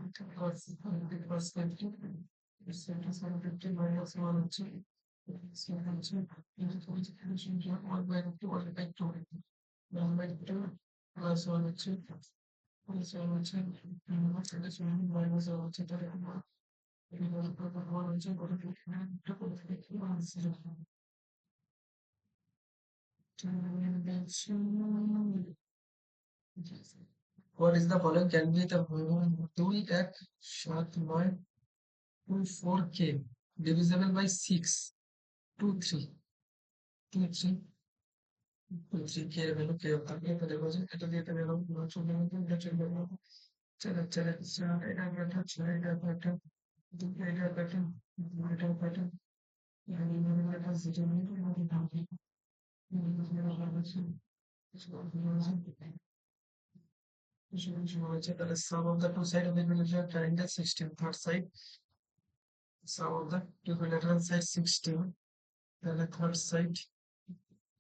হচ্ছে 14 cos 50 750 minus 1 হচ্ছে 7 হচ্ছে এটা হচ্ছে সংখ্যা 1 by 2 1 by 2 1 by 2 plus 1 হচ্ছে plus 1 হচ্ছে এটা সমান minus 1 হচ্ছে তাহলে আমরা এটা হলো 1 হচ্ছে কত এটা কত what is the following can be the 2 1 7 9 4k divisible by 6 2 3 2 3 2 3 k এর ভ্যালু k থাকে এটা দেখো যে এটা দিয়ে এটা ভ্যালু চলে যাবে এটা চলে যাবে 4 4 4 এটা একটা 6 এটা একটা 2 এটা একটা এটা একটা এটা zero Sum of the two sides of the equilateral triangle 16. Third side, sum of the two equilateral sides 16. Then the third side,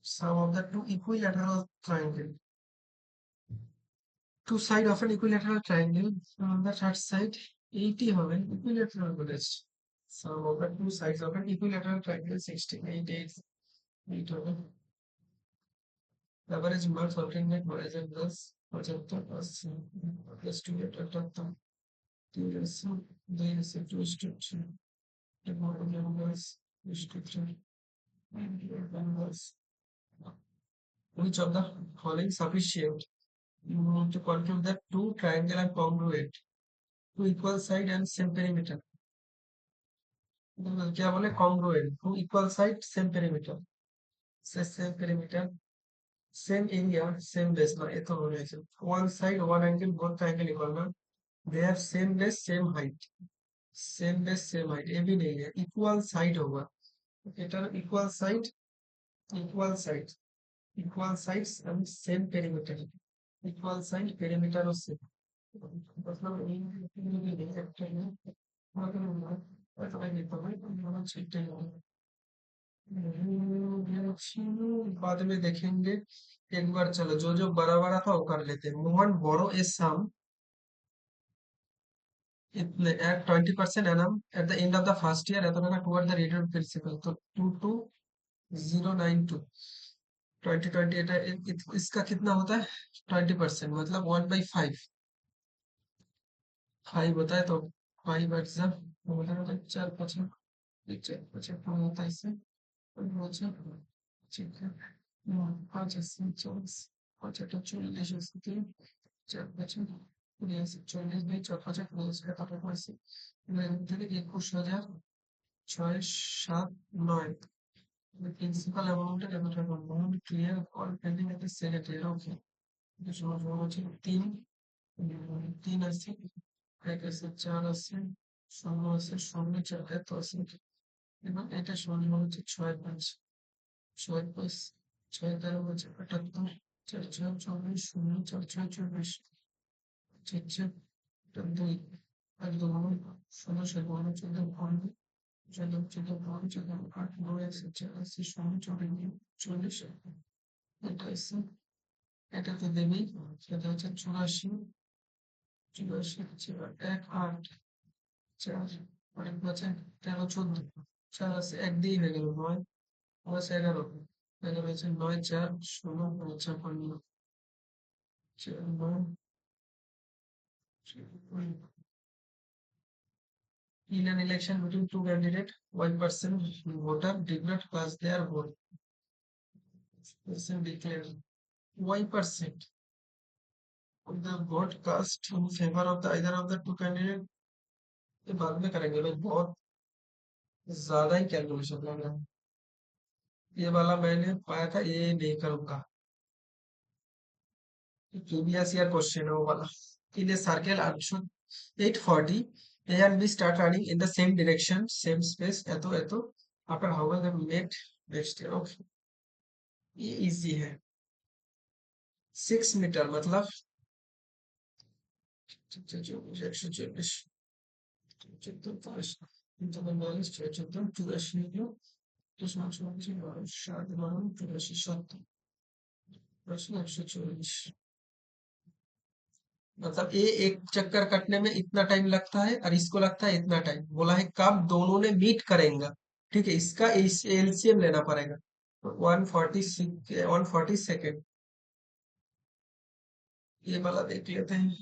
sum of the two equilateral triangle. Two side of an equilateral triangle. On the third side, 80 হবে equilateral বলেছে। Sum of the two sides of an equilateral triangle 16. 8 হবে। Average marks alternate horizon plus 75%. Plus 2 অর্থাৎ 2 আছে 2 আছে 2 is to 3. The model numbers is to 3. Numbers. Which of the following sufficient? You need to confirm that two triangle are congruent, two equal side and same perimeter. क्या बोले congruent, two equal side, same perimeter. Same perimeter, same area, same base ना ये तो हो गया। One side, one angle, both triangle equal ना। They have same base, same height. Same base, same height. ये भी नहीं है। Equal side होगा। इधर equal side, equal side, equal sides and same perimeter. Equal side, perimeter और same. मतलब একটা না बाद में देखेंगे। एक बार चलो जो जो बड़ा बड़ा था वो कर लेते हैं। मोहन borrow a sum इतने at 20% annum at the end of the first year एत टाका toward the rate of principal तो 22092 2020 এটা इसका कितना होता है 20% मतलब 1/5 5 होता है तो 5 बचा मतलब 4 चार पचहत्तर होता है इससे अच्छा ठीक है 5 80 40 5 8 40 4 बचे 40 में 4 5 40 থেকে 21,609 প্রিন্সিপাল অ্যামাউন্টের এত টাকা amount clear all pending at the secretary okay সময় হচ্ছে 3 আছে 1 আছে 4 আছে 0 আছে 0 4 এত আছে এবং এটা সমান হচ্ছে 6 5 6 5 6 13 হচ্ছে 78 4 6 24 0 4 6 24 4 4 2 আর 2 16 17 14 15 14 14 15 14 8 9 আছে 4 আছে 0 40 40 এটা আছে এটাতে দেবি সেটা হচ্ছে 84 84 হচ্ছে 1 8 4 অনেক আছে 13 14 4 আছে 1 দিয়ে হয়ে গেল 9 बस 11 11 আছে 9 4 16 55 9 in an election between two candidates, one person voter did not cast their vote. Person declared Y% of the vote cast in favor of the either of the two candidates. ये बाद में करेंगे भाई बहुत ज्यादा ही कैलकुलेशन लग रहा है ये वाला मैंने पाया था ये नहीं करूंगा प्रीवियस ईयर क्वेश्चन है वो वाला in a circle altitude 840 A and B start running in the same direction same space एतो after however they met next year okay ये इजी है 6 मीटर मतलब 140 मतलब ये एक चक्कर कटने में इतना टाइम लगता है और इसको लगता है इतना टाइम बोला है कब दोनों ने मीट करेंगे ठीक है इसका एलसीएम लेना पड़ेगा 140 सेकेंड ये वाला देख लेते हैं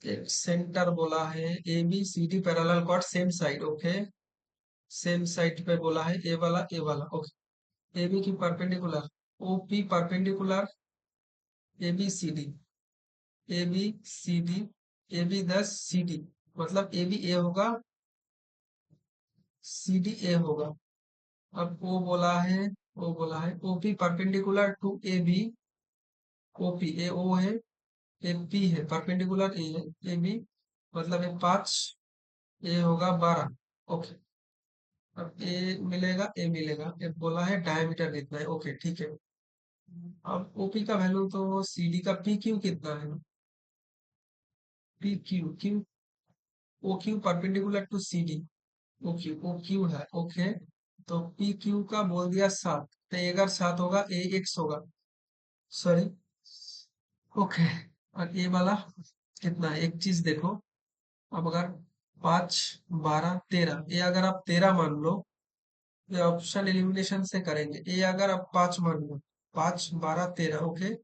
एक सेंटर बोला है A B C D parallel chord same side okay same side पे बोला है ए वाला ओके ए बी की perpendicular O P perpendicular A B C D A B C D A B 10 C D मतलब A B ए होगा सी D ए होगा अब वो बोला है OP perpendicular to A B OP A O है ए पी है परपेंडिकुलर ए है ए बी मतलब ये 5 ए होगा 12 ओके अब ए मिलेगा ये बोला है डायमीटर कितना है ओके ठीक है अब ओपी का वैल्यू तो सीडी का पी क्यू कितना है? P Q Q O Q perpendicular to CD. O Q है, ओके। तो पी क्यू का बोल दिया 7, तो ए अगर 7 होगा ए एक्स होगा, सॉरी, ओके। और ए वाला कितना है? एक चीज देखो, अब अगर 5 12 13, ये अगर आप 13 मान लो, ये ऑप्शन एलिमिनेशन से करेंगे, ये अगर आप 5 मान लो, 5 12 13, ओके।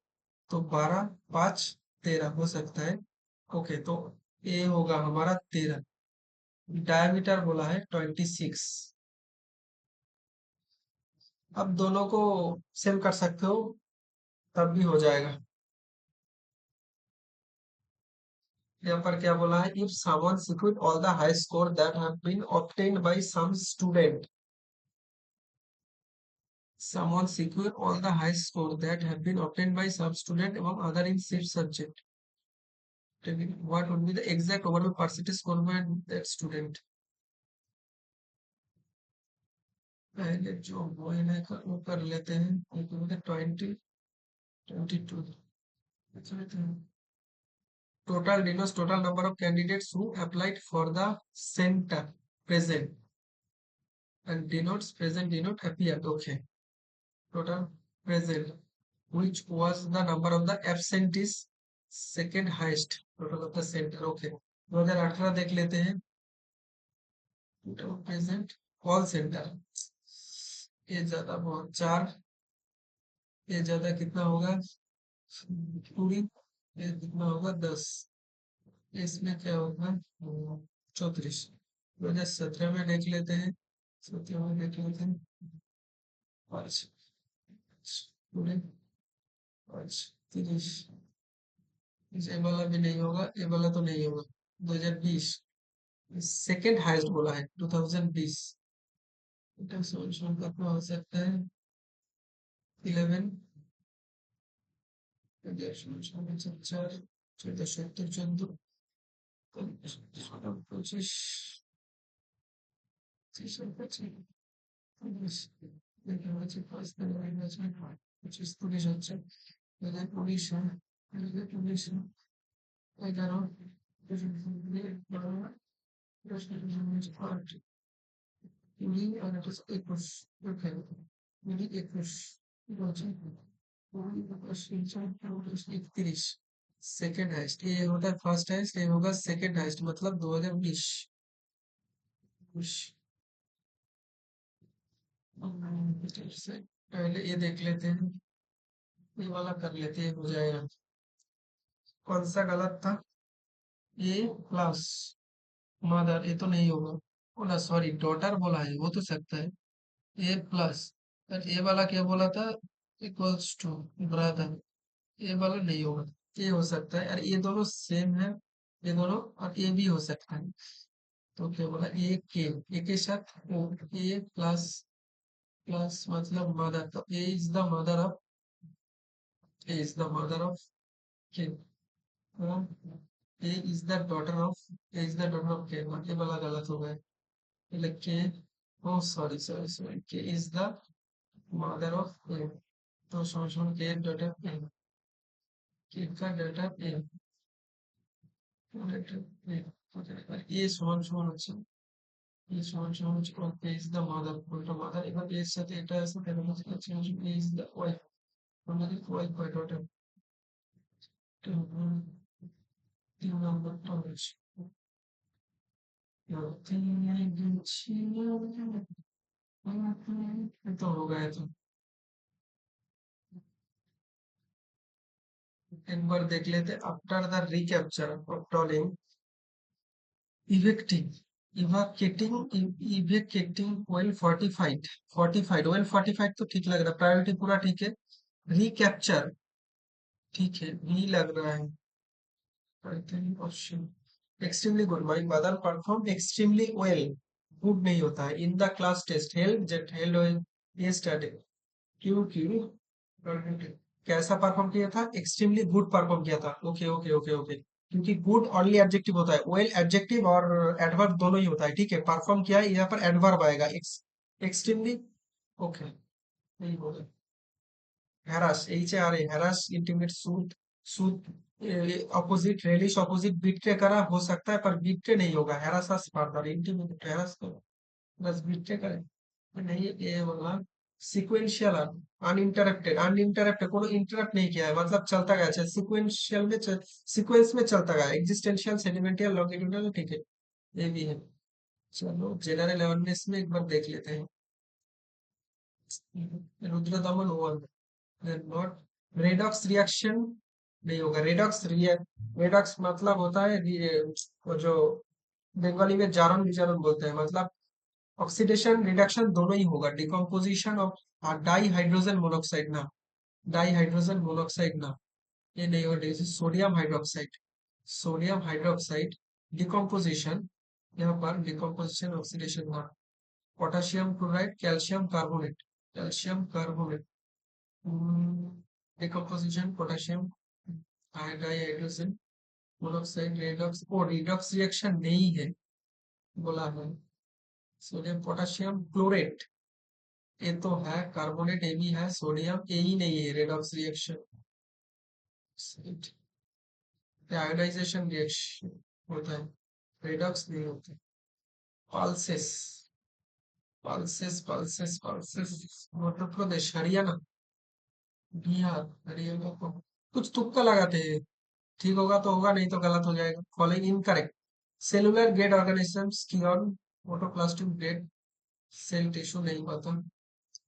तो 12 5 13 हो सकता है, ओके। तो ए होगा हमारा 13। डायमीटर बोला है 26। अब दोनों को सेम कर सकते हो, तब भी हो जाएगा। यहाँ पर क्या बोला है? If someone secured all the high score that have been obtained by some student, someone secured all the high score that have been obtained by some student among other in six subject, what would be the exact overall percentage score by that student? पहले जो वो है ना वो कर लेते हैं, 20 22। total denotes total number of candidates who applied for the center, present, and denotes present denote appeared, okay. Total present, which was the number of the absentees, second highest total of the center, okay। 2018 देख लेते हैं। total present call centre, ये ज्यादा बहुत 4, ये ज्यादा कितना होगा पूरी, ये कितना होगा 10, इसमें क्या होगा 34। 2017 में देख लेते हैं, 17 में देख लेते हैं, 5 पूरे 5 30, ये वाला भी नहीं होगा, ये वाला तो नहीं होगा। 2020 सेकेंड हाईएस्ट बोला है 2020, इसका सॉल्यूशन कितना हो सकता है? 11 4 14 70 14 25 25 30 হচ্ছে, 2019 2019 11 12 20 আর এটা 21, ওকে 20 21 বলছে 20 21 31। सेकेंड हाइस्ट, ये होता है फर्स्ट हाइस्ट, ये होगा सेकेंड हाइस्ट, मतलब 2019। पहले ये देख लेते हैं, ये वाला कर लेते हैं, हो जाएगा। कौन सा गलत था? ए प्लस मदर, ये तो नहीं होगा। ओ ना सॉरी, डॉटर बोला है, वो तो सकता है। ए प्लस, और ए वाला क्या बोला था? इक्वल्स टू ब्रदर, ये वाला नहीं होगा। ये हो सकता है, और ये दोनों सेम है, ये दोनों, और ये भी हो सकता है। तो क्या बोला? ए के साथ ओ, ए प्लस प्लस मतलब मदर, तो A is the mother of, A is the mother of K, A is the daughter of, A is the daughter of K, ये वाला गलत हो गया। मतलब K, oh sorry sorry sorry, K is the mother of A, तो समझो के daughter ए, के का डॉटर ए, ये সমান সমান হচ্ছে, এই সমান সমান হচ্ছে a is the mother, উল্টো mother, এবার এর সাথে এটা আছে, তাহলে হচ্ছে a is the wife, আমাদের wife হয় daughter। তিন নম্বরটা হচ্ছে ये तो हो गया था। एक बार देख लेते, after the recapture of Tololing, evicting, evacuating well fortified, fortified well fortified तो ठीक लग रहा है, प्रायोरिटी पूरा ठीक है। रिकैप्चर ठीक है, बी लग रहा है। Extremely good, my mother perform extremely well, good नहीं होता है, in the class test held जेट हेल्ड ये स्टडी, क्यों क्यों कैसा परफॉर्म किया था? एक्सट्रीमली गुड परफॉर्म किया था, ओके ओके ओके ओके। क्योंकि गुड ओनली एडजेक्टिव होता है, वेल एडजेक्टिव और एडवर्ब दोनों ही होता है, ठीक है। परफॉर्म किया है, यहाँ पर एडवर्ब आएगा, एक्सट्रीमली, ओके, यही होगा। Harass, HARA, harass, intimate, suit, suit, opposite, relish, opposite, betray करा हो सकता है पर बिट्रे नहीं होगा, हैरास फार्दर, इंटीमेट, हैरास को बस बिट्रे करे नहीं, ये होगा सिक्वेंशियल, अनइंटरप्टेड, अनइंटरप्टेड कोनो इंटरप्ट नहीं किया है, मतलब चलता गया, अच्छा सिक्वेंशियल में सीक्वेंस में चलता गया, एग्जिस्टेंशियल, सेडिमेंटियल, लॉन्गिट्यूडनल, ठीक है, ये भी है। चलो जनरल अवेयरनेस में एक बार देख लेते हैं। रुद्र दमन ओवर, नॉट, रेडॉक्स रिएक्शन नहीं होगा, रेडॉक्स मतलब होता है वो जो बंगाली में जारन विजारन बोलते हैं, मतलब ऑक्सीडेशन रिडक्शन दोनों ही होगा, decomposition of di hydrogen monoxide ना, डाई हाइड्रोजन मोनोक्साइड ना, ये नहीं होगा, जैसे sodium hydroxide, sodium hydroxide, decomposition, यहाँ पर डिकम्पोजिशन ऑक्सीडेशन ना, potassium chloride, calcium carbonate, calcium carbonate, decomposition potassium di hydrogen monoxide, redox, oh redox reaction नहीं है बोला है, सोडियम पोटेशियम क्लोरेट, ये तो है कार्बोनेट, ये भी है, सोडियम ये ही नहीं है, रेडॉक्स रिएक्शन, आयोनाइजेशन रिएक्शन होता है, रेडॉक्स नहीं होता। पल्सेस, पल्सेस मध्य प्रदेश, हरियाणा, बिहार, हरियाणा को कुछ तुक्का लगाते हैं, ठीक होगा तो होगा, नहीं तो गलत हो जाएगा, following incorrect, cellular grade organisms की ऑन प्रोटोप्लास्टिक ग्रेड सेल टिश्यू नहीं पता,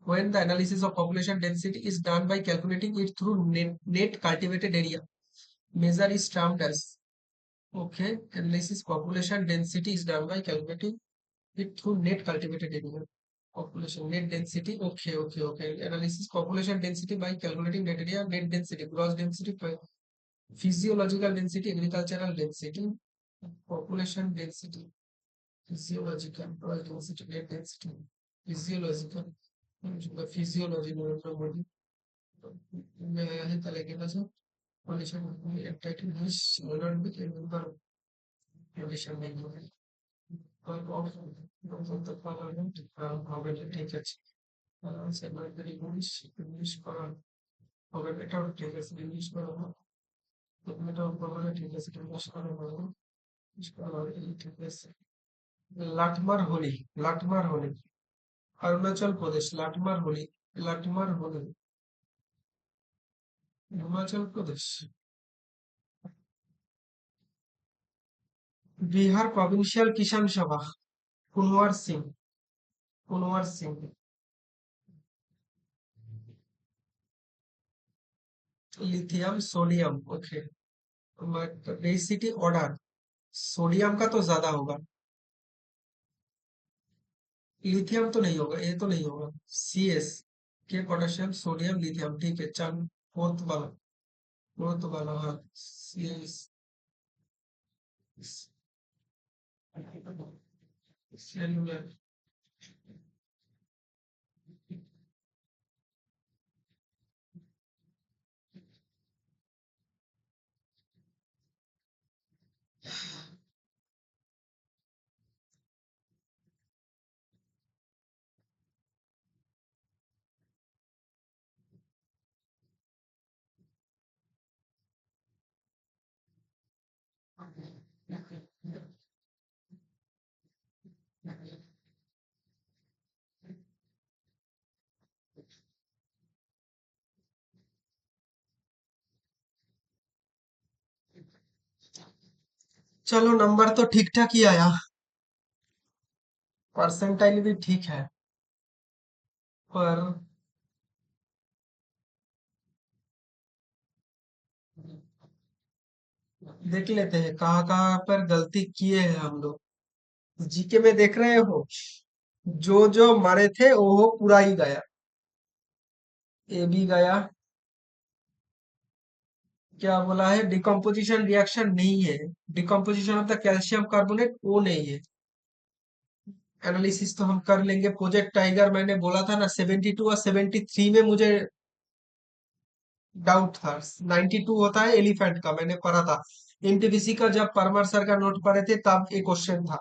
when the analysis of population density is done by calculating it through net cultivated area, measure is termed as, okay, analysis population density is done by calculating it through net cultivated area, population net density, okay, analysis population density by calculating net area, net density, gross density, physiological density, agricultural density, population density, physiological, gross density, net density, physiological, physiology में तरीके से condition activity is learned with a number of condition नहीं है, पर of the parliament হবে ঠিক আছে, secretary English করা হবে, এটাও ঠিক আছে, ইংলিশ করা হবে, এটাও হবে ঠিক আছে, ইংলিশ করা হবে, ইংলিশ করা হবে, ঠিক আছে। Lathmar Holi, Lathmar Holi, Arunachal Pradesh, Lathmar Holi, Lathmar Holi, Himachal Pradesh, Bihar provincial Kisan Sabha, Kunwar Singh, Kunwar Singh, lithium sodium, okay, basicity order, sodium का तो ज्यादा होगा, लिथियम तो नहीं होगा, ये तो नहीं होगा, CS के, पोटेशियम सोडियम लिथियम, ठीक है, चल फोर्थ वाला, फोर्थ वाला, हाँ, CS, सेलुलर, चलो नंबर तो ठीक ठाक ही आया, परसेंटाइल भी ठीक है, पर देख लेते हैं कहाँ कहाँ पर गलती किए हैं हम लोग, जीके में देख रहे हो, जो जो मरे थे वो पूरा ही गया, ये भी गया, क्या बोला है, डिकम्पोजिशन रिएक्शन नहीं है, decomposition of the calcium carbonate वो नहीं है, एनालिसिस तो हम कर लेंगे, प्रोजेक्ट टाइगर मैंने बोला था ना, 72 और 73 में मुझे डाउट था, 92 होता है एलिफेंट का, मैंने पढ़ा था एनटीपीसी का, जब परमार सर का नोट पढ़े थे तब एक क्वेश्चन था,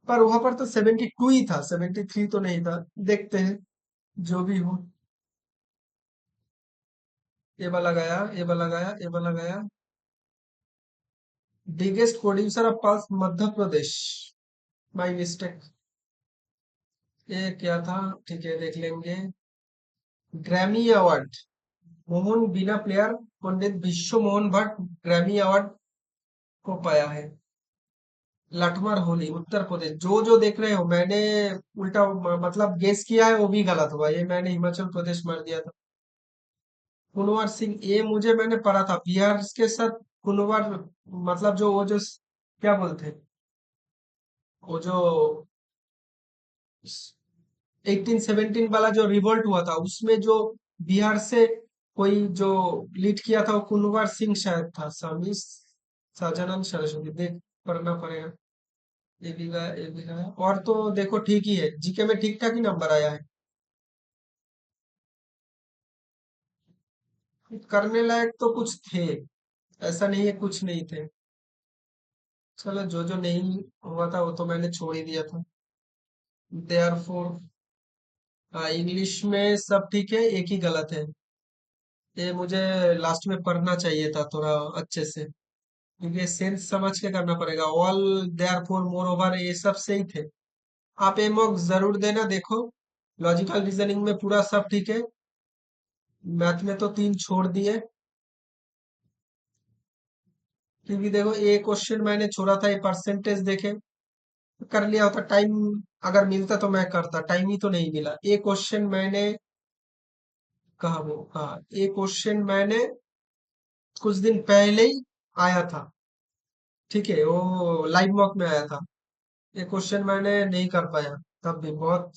पर वहां पर तो 72 ही था, 73 तो नहीं था, देखते हैं जो भी हो। ये वाला गया, ये वाला गया, ये वाला गया। Biggest producer of pulse Madhya Pradesh. My mistake. ये क्या था? ठीक है, देख लेंगे। Grammy award. Mohan veena player Pandit Vishwa Mohan Bhatt Grammy award को पाया है। लठमार होली उत्तर प्रदेश। जो जो देख रहे हो, मैंने उल्टा मतलब गेस किया है, वो भी गलत हुआ। ये मैंने हिमाचल प्रदेश मार दिया था। कुनवर सिंह, ये मुझे मैंने पढ़ा था बिहार के साथ। कुनवर मतलब जो वो जो क्या बोलते हैं, वो जो 1817 वाला जो रिवोल्ट हुआ था, उसमें जो बिहार से कोई जो लीड किया था, वो कुनवर सिंह शायद था। स्वामी सहजानंद सरस्वती। देख, पढ़ना पड़ेगा। ये भी गया, ये भी गया। और तो देखो ठीक ही है, जीके में ठीक ठाक ही नंबर आया है। करने लायक तो कुछ थे, ऐसा नहीं है कुछ नहीं थे। चलो, जो जो नहीं हुआ था वो तो मैंने छोड़ ही दिया था। देयरफॉर इंग्लिश में सब ठीक है, एक ही गलत है। ये मुझे लास्ट में पढ़ना चाहिए था थोड़ा अच्छे से, क्योंकि सेंस समझ के करना पड़ेगा। ऑल, देयरफॉर, मोर ओवर, ये सब सही थे। आप ये मॉक जरूर देना। देखो, लॉजिकल रीजनिंग में पूरा सब ठीक है। मैथ में तो 3 छोड़ दिए, क्योंकि देखो ये क्वेश्चन मैंने छोड़ा था। ये परसेंटेज देखे, कर लिया होता। टाइम अगर मिलता तो मैं करता, टाइम ही तो नहीं मिला। ये क्वेश्चन मैंने कहा, वो हाँ, ये क्वेश्चन मैंने कुछ दिन पहले ही आया था। ठीक है, वो लाइव मॉक में आया था। ये क्वेश्चन मैंने नहीं कर पाया। तब भी बहुत,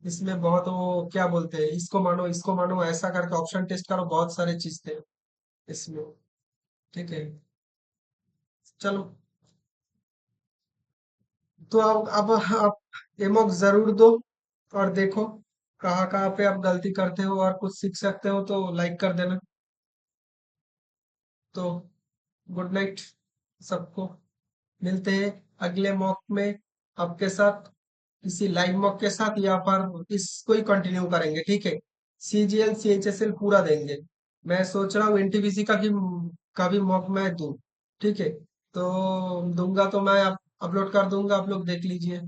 इसमें बहुत वो क्या बोलते हैं, इसको मानो ऐसा करके ऑप्शन टेस्ट करो, बहुत सारे चीज थे इसमें। ठीक है, चलो। तो अब आप एमॉक जरूर दो, और देखो कहाँ कहाँ पे आप गलती करते हो, और कुछ सीख सकते हो तो लाइक कर देना। तो गुड नाइट सबको। मिलते हैं अगले मॉक में आपके साथ, किसी लाइव मॉक के साथ, या पर इसको ही कंटिन्यू करेंगे। ठीक है, सीजीएल सीएचएसएल पूरा देंगे। मैं सोच रहा हूँ एनटीपीसी का भी मॉक मैं दूं। ठीक है, तो दूंगा तो मैं अपलोड कर दूंगा, आप लोग देख लीजिए।